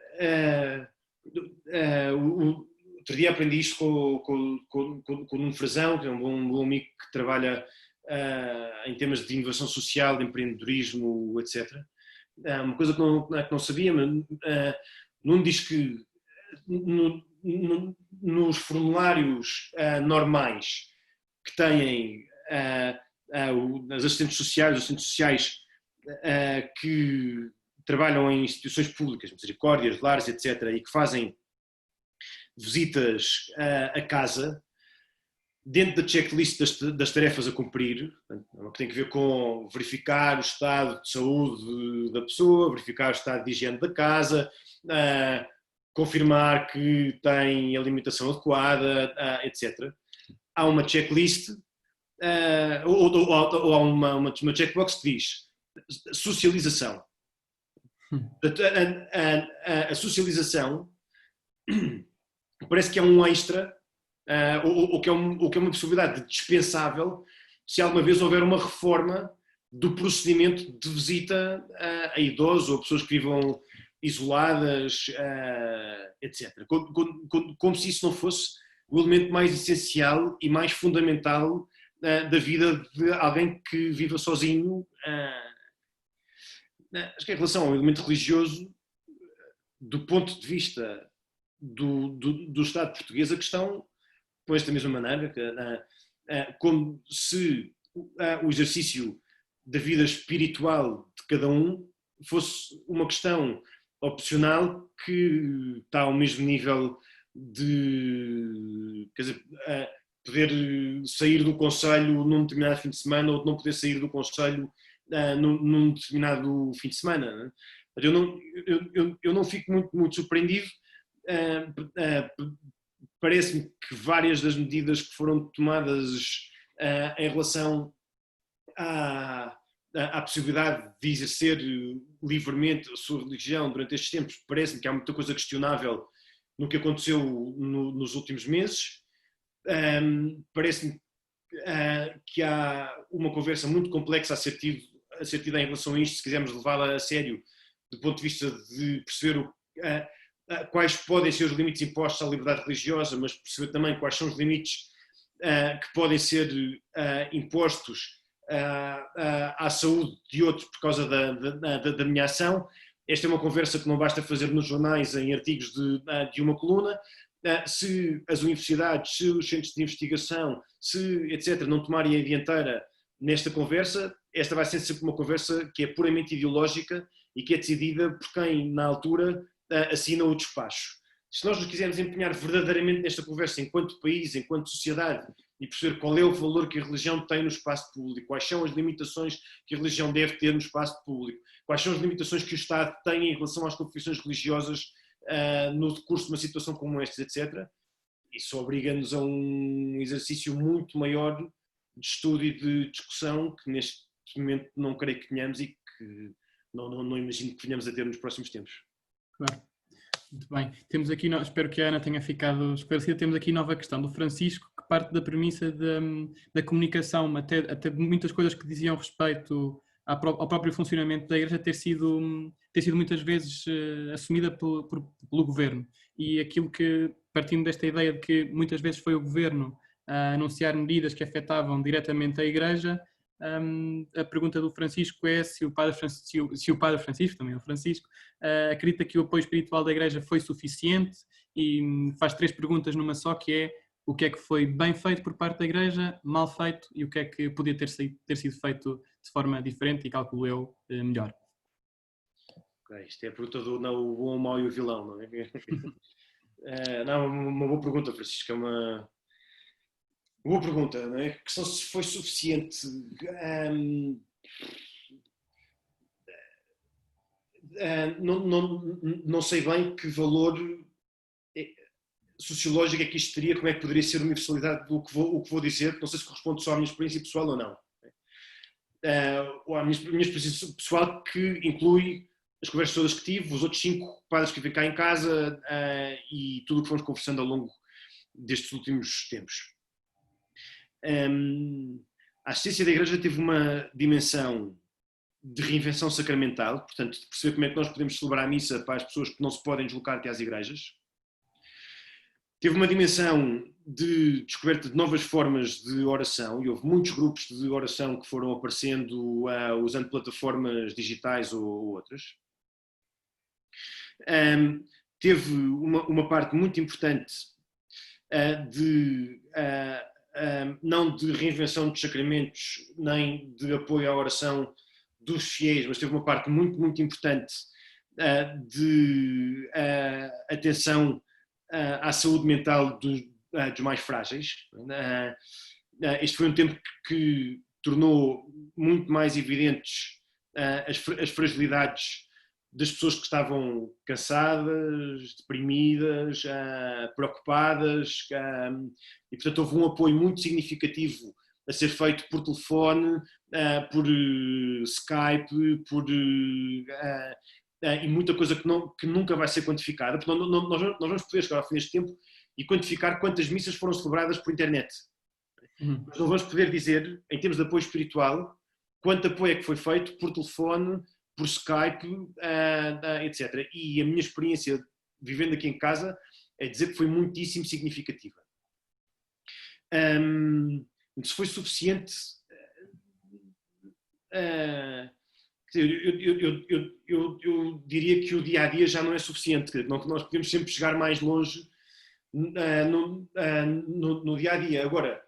outro dia aprendi isto com o Nuno Frazão, que é um bom amigo que trabalha em temas de inovação social, de empreendedorismo, etc. Uma coisa que não sabia, mas Nuno diz que nos formulários normais que têm as assistentes sociais que trabalham em instituições públicas, misericórdias, lares, etc., e que fazem visitas a casa, dentro da checklist das tarefas a cumprir, que tem que ver com verificar o estado de saúde da pessoa, verificar o estado de higiene da casa, confirmar que tem alimentação adequada, etc. Há uma checklist, ou há uma checkbox que diz socialização. A socialização parece que é um extra, ou que é uma possibilidade dispensável se alguma vez houver uma reforma do procedimento de visita a idosos ou a pessoas que vivam isoladas, etc. Como se isso não fosse o elemento mais essencial e mais fundamental da vida de alguém que viva sozinho. Acho que em relação ao elemento religioso, do ponto de vista do Estado português, a questão, por esta mesma maneira, como se o exercício da vida espiritual de cada um fosse uma questão opcional que está ao mesmo nível de, quer dizer, poder sair do concelho num determinado fim de semana ou de não poder sair do concelho num determinado fim de semana. Né? Eu não fico muito surpreendido. Parece-me que várias das medidas que foram tomadas em relação à possibilidade de exercer livremente a sua religião durante estes tempos, parece-me que há muita coisa questionável no que aconteceu nos últimos meses. Parece-me que há uma conversa muito complexa a ser tida em relação a isto, se quisermos levá-la a sério, do ponto de vista de perceber quais podem ser os limites impostos à liberdade religiosa, mas perceber também quais são os limites que podem ser impostos à saúde de outros por causa da minha ação. Esta é uma conversa que não basta fazer nos jornais em artigos de uma coluna. Se as universidades, se os centros de investigação, se etc., não tomarem a dianteira nesta conversa, esta vai ser sempre uma conversa que é puramente ideológica e que é decidida por quem, na altura, assina o despacho. Se nós nos quisermos empenhar verdadeiramente nesta conversa enquanto país, enquanto sociedade, e perceber qual é o valor que a religião tem no espaço público, quais são as limitações que a religião deve ter no espaço público, quais são as limitações que o Estado tem em relação às confissões religiosas no decurso de uma situação como esta, etc., isso obriga-nos a um exercício muito maior de estudo e de discussão que neste momento não creio que tenhamos e que não imagino que venhamos a ter nos próximos tempos. Claro. Muito bem. Temos aqui, espero que a Ana tenha ficado esclarecida, temos aqui nova questão do Francisco, que parte da premissa da comunicação, até muitas coisas que diziam respeito ao próprio funcionamento da Igreja ter sido muitas vezes assumida pelo Governo. E aquilo que, partindo desta ideia de que muitas vezes foi o Governo a anunciar medidas que afetavam diretamente a Igreja, a pergunta do Francisco é se o Padre Francisco, também o Francisco, acredita que o apoio espiritual da Igreja foi suficiente, e faz 3 perguntas numa só, que é o que é que foi bem feito por parte da Igreja, mal feito, e o que é que podia ter sido feito de forma diferente e, calculo eu, melhor. Okay, isto é a pergunta do o bom, o mau e o vilão, não é? Não, uma boa pergunta, Francisco, é uma boa pergunta, não é? A questão se foi suficiente. Não sei bem que valor sociológico é que isto teria, como é que poderia ser a universalidade do que vou dizer, não sei se corresponde só à minha experiência pessoal ou não. Ou à minha experiência pessoal, que inclui as conversas todas que tive, os outros 5 padres que vivem cá em casa e tudo o que fomos conversando ao longo destes últimos tempos. A assistência da Igreja teve uma dimensão de reinvenção sacramental, portanto, de perceber como é que nós podemos celebrar a missa para as pessoas que não se podem deslocar até às igrejas. Teve uma dimensão de descoberta de novas formas de oração, e houve muitos grupos de oração que foram aparecendo usando plataformas digitais ou outras. Teve uma parte muito importante não de reinvenção dos sacramentos, nem de apoio à oração dos fiéis, mas teve uma parte muito, muito importante de atenção à saúde mental dos mais frágeis. Este foi um tempo que tornou muito mais evidentes as fragilidades das pessoas que estavam cansadas, deprimidas, preocupadas, e portanto houve um apoio muito significativo a ser feito por telefone, por Skype, e muita coisa que nunca vai ser quantificada. Portanto, nós vamos poder chegar ao fim deste tempo e quantificar quantas missas foram celebradas por internet. Mas não vamos poder dizer, em termos de apoio espiritual, quanto apoio é que foi feito por telefone, por Skype, etc. E a minha experiência vivendo aqui em casa é dizer que foi muitíssimo significativa. Se foi suficiente, eu diria que o dia-a-dia já não é suficiente. Nós podemos sempre chegar mais longe no dia-a-dia. Agora,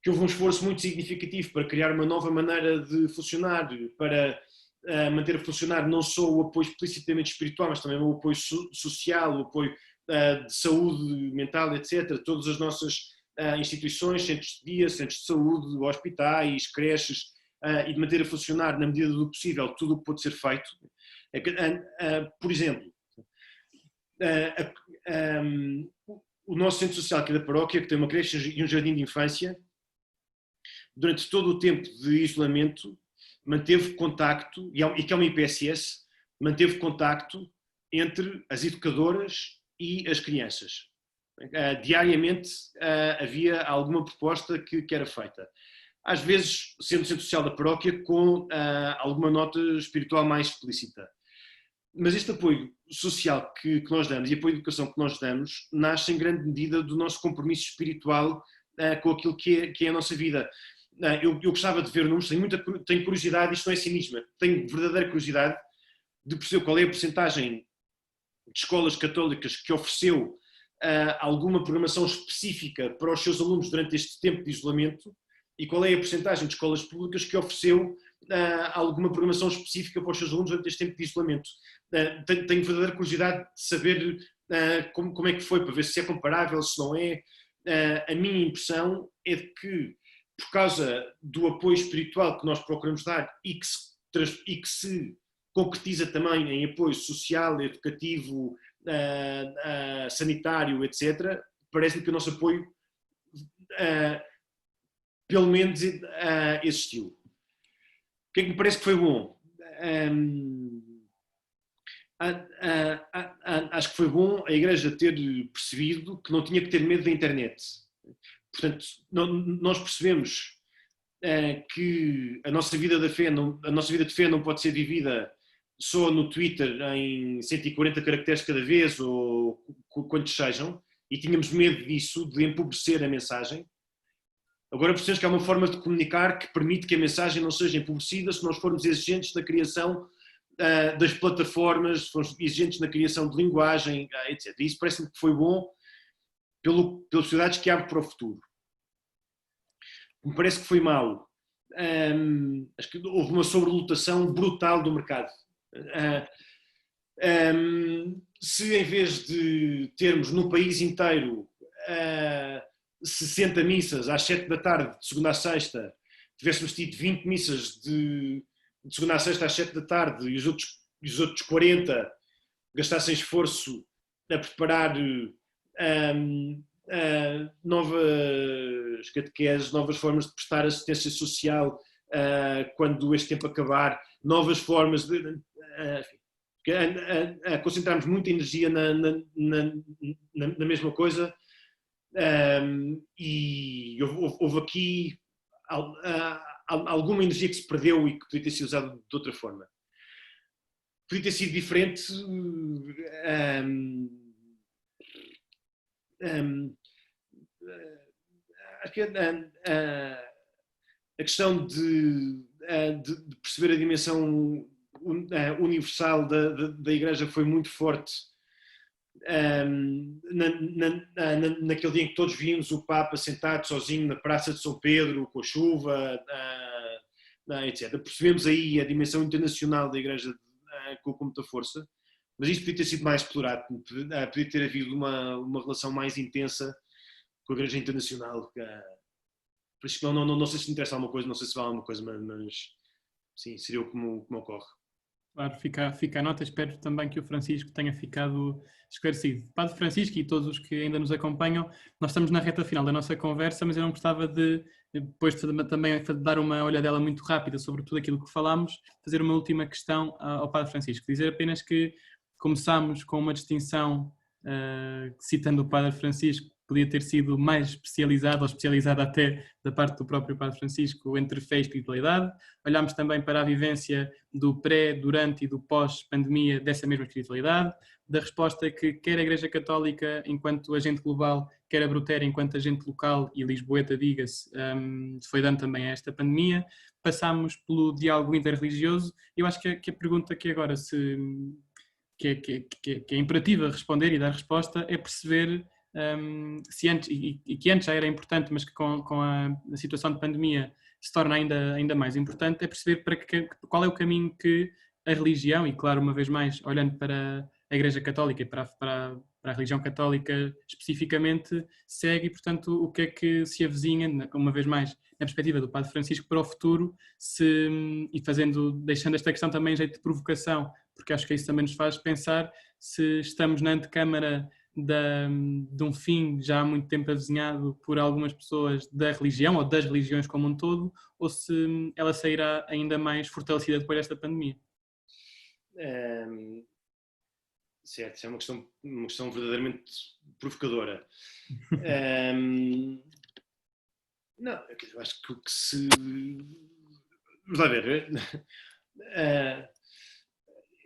que houve um esforço muito significativo para criar uma nova maneira de funcionar, para manter a funcionar não só o apoio explicitamente espiritual, mas também o apoio social, o apoio de saúde mental, etc. Todas as nossas instituições, centros de dia, centros de saúde, hospitais, creches, e de manter a funcionar na medida do possível tudo o que pode ser feito. Por exemplo, o nosso centro social aqui da paróquia, que tem uma creche e um jardim de infância, durante todo o tempo de isolamento, manteve contacto, e que é uma IPSS, manteve contacto entre as educadoras e as crianças. Diariamente havia alguma proposta que era feita. Às vezes, sendo centro social da paróquia, com alguma nota espiritual mais explícita. Mas este apoio social que nós damos e apoio de educação que nós damos nasce em grande medida do nosso compromisso espiritual com aquilo que é a nossa vida. Eu gostava de ver números, tenho curiosidade, isto não é cinismo, tenho verdadeira curiosidade de perceber qual é a percentagem de escolas católicas que ofereceu alguma programação específica para os seus alunos durante este tempo de isolamento e qual é a percentagem de escolas públicas que ofereceu alguma programação específica para os seus alunos durante este tempo de isolamento. Tenho verdadeira curiosidade de saber como é que foi, para ver se é comparável, se não é. A minha impressão é de que, por causa do apoio espiritual que nós procuramos dar e que se concretiza também em apoio social, educativo, sanitário, etc., parece-me que o nosso apoio pelo menos existiu. O que é que me parece que foi bom? Acho que foi bom a Igreja ter percebido que não tinha que ter medo da internet. Portanto, nós percebemos que a nossa vida de fé não pode ser vivida só no Twitter em 140 caracteres cada vez ou quantos sejam, e tínhamos medo disso, de empobrecer a mensagem. Agora percebemos que há uma forma de comunicar que permite que a mensagem não seja empobrecida se nós formos exigentes na criação das plataformas, se formos exigentes na criação de linguagem, etc. E isso parece-me que foi bom pelas sociedades que abre para o futuro. Me parece que foi mau. Acho que houve uma sobrelotação brutal do mercado. Se em vez de termos no país inteiro 60 missas às 7 da tarde, de segunda a sexta, tivéssemos tido 20 missas de segunda a sexta às 7 da tarde e os outros 40 gastassem esforço a preparar novas catequeses, novas formas de prestar assistência social quando este tempo acabar, novas formas de concentrarmos muita energia na mesma coisa. E houve aqui alguma energia que se perdeu e que podia ter sido usada de outra forma. Podia ter sido diferente. Acho que a questão de perceber a dimensão universal da Igreja foi muito forte. Naquele dia em que todos víamos o Papa sentado sozinho na Praça de São Pedro, com a chuva, etc. Percebemos aí a dimensão internacional da Igreja com muita força, mas isto podia ter sido mais explorado, podia ter havido uma relação mais intensa com a Igreja Internacional. Por isso não sei se me interessa alguma coisa, não sei se vale alguma coisa, mas sim, seria o que me ocorre. Claro, fica a nota. Espero também que o Francisco tenha ficado esclarecido. Padre Francisco e todos os que ainda nos acompanham, nós estamos na reta final da nossa conversa, mas eu não gostava de, depois de também dar uma olhadela muito rápida sobre tudo aquilo que falámos, fazer uma última questão ao Padre Francisco. Dizer apenas que começámos com uma distinção, citando o Padre Francisco, podia ter sido mais especializado, ou especializado até da parte do próprio Padre Francisco, entre fé e espiritualidade. Olhámos também para a vivência do pré, durante e do pós-pandemia dessa mesma espiritualidade, da resposta que quer a Igreja Católica enquanto agente global, quer a Brutera enquanto agente local e lisboeta, diga-se, foi dando também a esta pandemia. Passámos pelo diálogo interreligioso. Eu acho que a pergunta que agora que é imperativa responder e dar resposta é perceber se antes, e que antes já era importante, mas que com a situação de pandemia se torna ainda mais importante, é perceber qual é o caminho que a religião, e claro, uma vez mais, olhando para a Igreja Católica e para a religião católica especificamente, segue e, portanto, o que é que se avizinha, uma vez mais, na perspectiva do Padre Francisco para o futuro, e deixando esta questão também em jeito de provocação, porque acho que isso também nos faz pensar se estamos na antecâmara de um fim já há muito tempo avizinhado por algumas pessoas da religião ou das religiões como um todo, ou se ela sairá ainda mais fortalecida depois desta pandemia. Certo, é uma questão verdadeiramente provocadora. Não, eu acho que o que se... Vamos lá ver.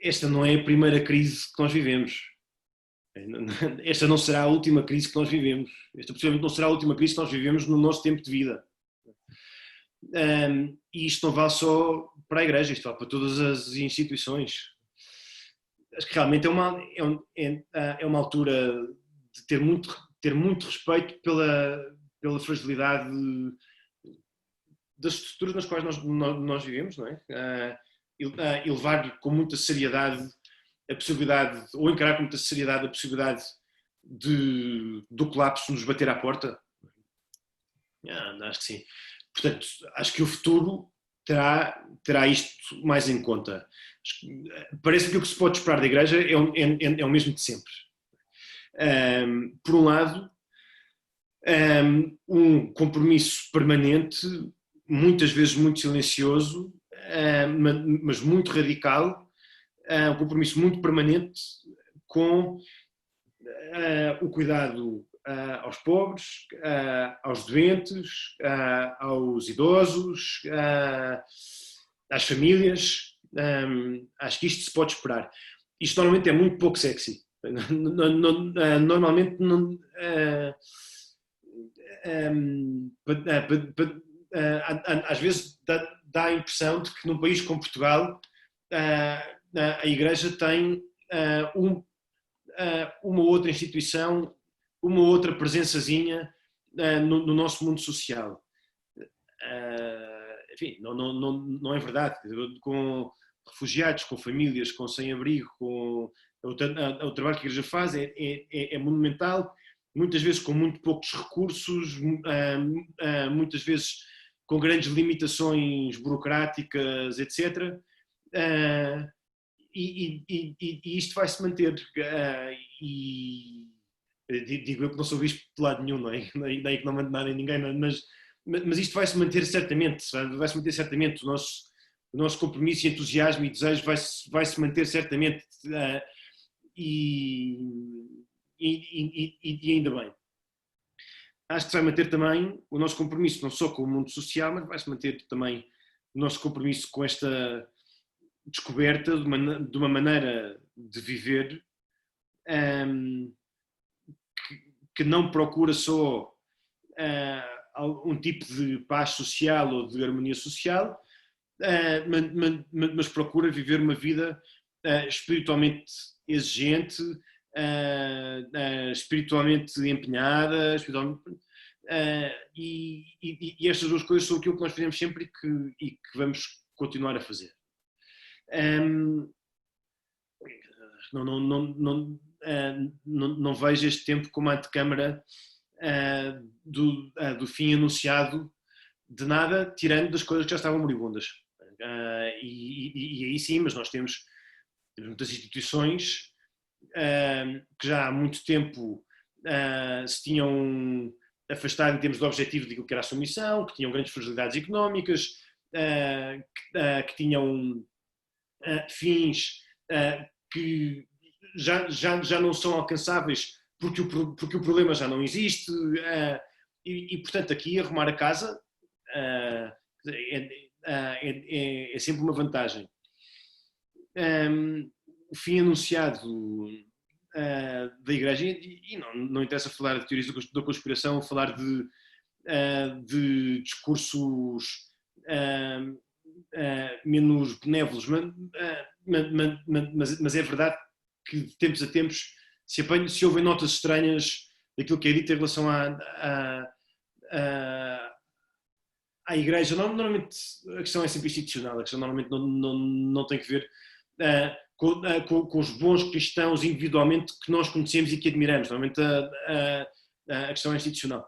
esta não é a primeira crise que nós vivemos. Esta não será a última crise que nós vivemos. Esta possivelmente não será a última crise que nós vivemos no nosso tempo de vida. E isto não vale só para a Igreja, isto vale para todas as instituições. Acho que realmente é uma altura de ter muito respeito pela fragilidade das estruturas nas quais nós vivemos, não é? E levar com muita seriedade a possibilidade, ou encarar com muita seriedade a possibilidade do colapso nos bater à porta. Acho que sim. Portanto, acho que o futuro terá isto mais em conta. Parece que o que se pode esperar da Igreja é o mesmo de sempre. Por um lado, um compromisso permanente, muitas vezes muito silencioso, mas muito radical, um compromisso muito permanente com o cuidado aos pobres, aos doentes, aos idosos, às famílias. Acho que isto se pode esperar. Isto normalmente é muito pouco sexy. Normalmente não, às vezes dá a impressão de que num país como Portugal a Igreja tem uma outra instituição, uma outra presençazinha no nosso mundo social. Enfim, não é verdade. Com refugiados, com famílias, com sem-abrigo, com o trabalho que a Igreja faz é monumental, muitas vezes com muito poucos recursos, muitas vezes com grandes limitações burocráticas, etc. E isto vai se manter. E digo eu que não sou visto de lado nenhum, não é? Nem que não mando nada em ninguém, mas isto vai se manter certamente. Vai-se manter certamente. O nosso compromisso, entusiasmo e desejo vai-se manter certamente. E ainda bem. Acho que se vai manter também o nosso compromisso, não só com o mundo social, mas vai-se manter também o nosso compromisso com esta descoberta de uma maneira de viver que não procura só um tipo de paz social ou de harmonia social, mas procura viver uma vida espiritualmente exigente, espiritualmente empenhada, e estas duas coisas são aquilo que nós fazemos sempre e que vamos continuar a fazer. Não vejo este tempo como a antecâmara do fim anunciado de nada, tirando das coisas que já estavam moribundas. E aí sim, mas nós temos muitas instituições que já há muito tempo se tinham afastado em termos de objetivo daquilo que era a sua missão, que tinham grandes fragilidades económicas, que tinham fins que já não são alcançáveis porque o problema já não existe, e portanto aqui arrumar a casa é sempre uma vantagem. O fim anunciado da Igreja, e não interessa falar de teorias da conspiração, falar de discursos menos benévolos, mas é verdade que de tempos a tempos se ouvem notas estranhas daquilo que é dito em relação à Igreja. Normalmente a questão é sempre institucional, a questão normalmente não tem que ver com os bons cristãos individualmente que nós conhecemos e que admiramos. Normalmente a questão é institucional.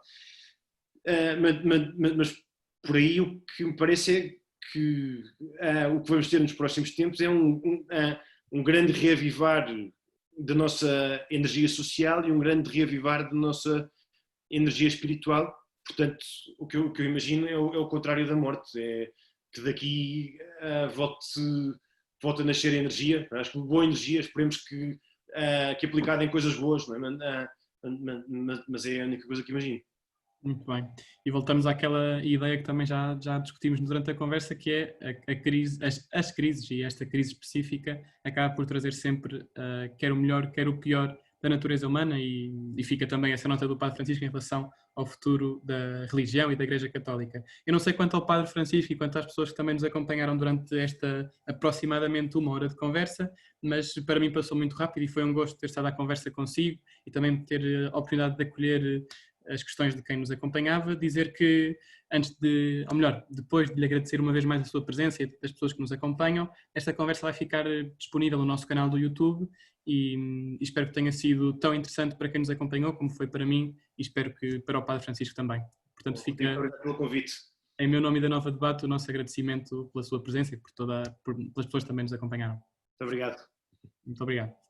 Mas por aí o que me parece é que o que vamos ter nos próximos tempos é um grande reavivar da nossa energia social e um grande reavivar da nossa energia espiritual. Portanto, o que eu imagino é o contrário da morte, é que daqui volte a nascer a energia. Acho que boa energia, esperemos que aplicada em coisas boas, não é? Mas é a única coisa que imagino. Muito bem. E voltamos àquela ideia que também já discutimos durante a conversa, que é a crise, as crises, e esta crise específica acaba por trazer sempre quer o melhor, quer o pior da natureza humana, e fica também essa nota do Padre Francisco em relação ao futuro da religião e da Igreja Católica. Eu não sei quanto ao Padre Francisco e quanto às pessoas que também nos acompanharam durante esta aproximadamente 1 hora de conversa, mas para mim passou muito rápido e foi um gosto ter estado à conversa consigo e também ter a oportunidade de acolher as questões de quem nos acompanhava. Dizer que ou melhor, depois de lhe agradecer uma vez mais a sua presença e das pessoas que nos acompanham, esta conversa vai ficar disponível no nosso canal do YouTube e espero que tenha sido tão interessante para quem nos acompanhou como foi para mim, e espero que para o Padre Francisco também. Portanto, fica Obrigado pelo convite. Em meu nome e da Nova Debate o nosso agradecimento pela sua presença e pelas pessoas que também nos acompanharam. Muito obrigado. Muito obrigado.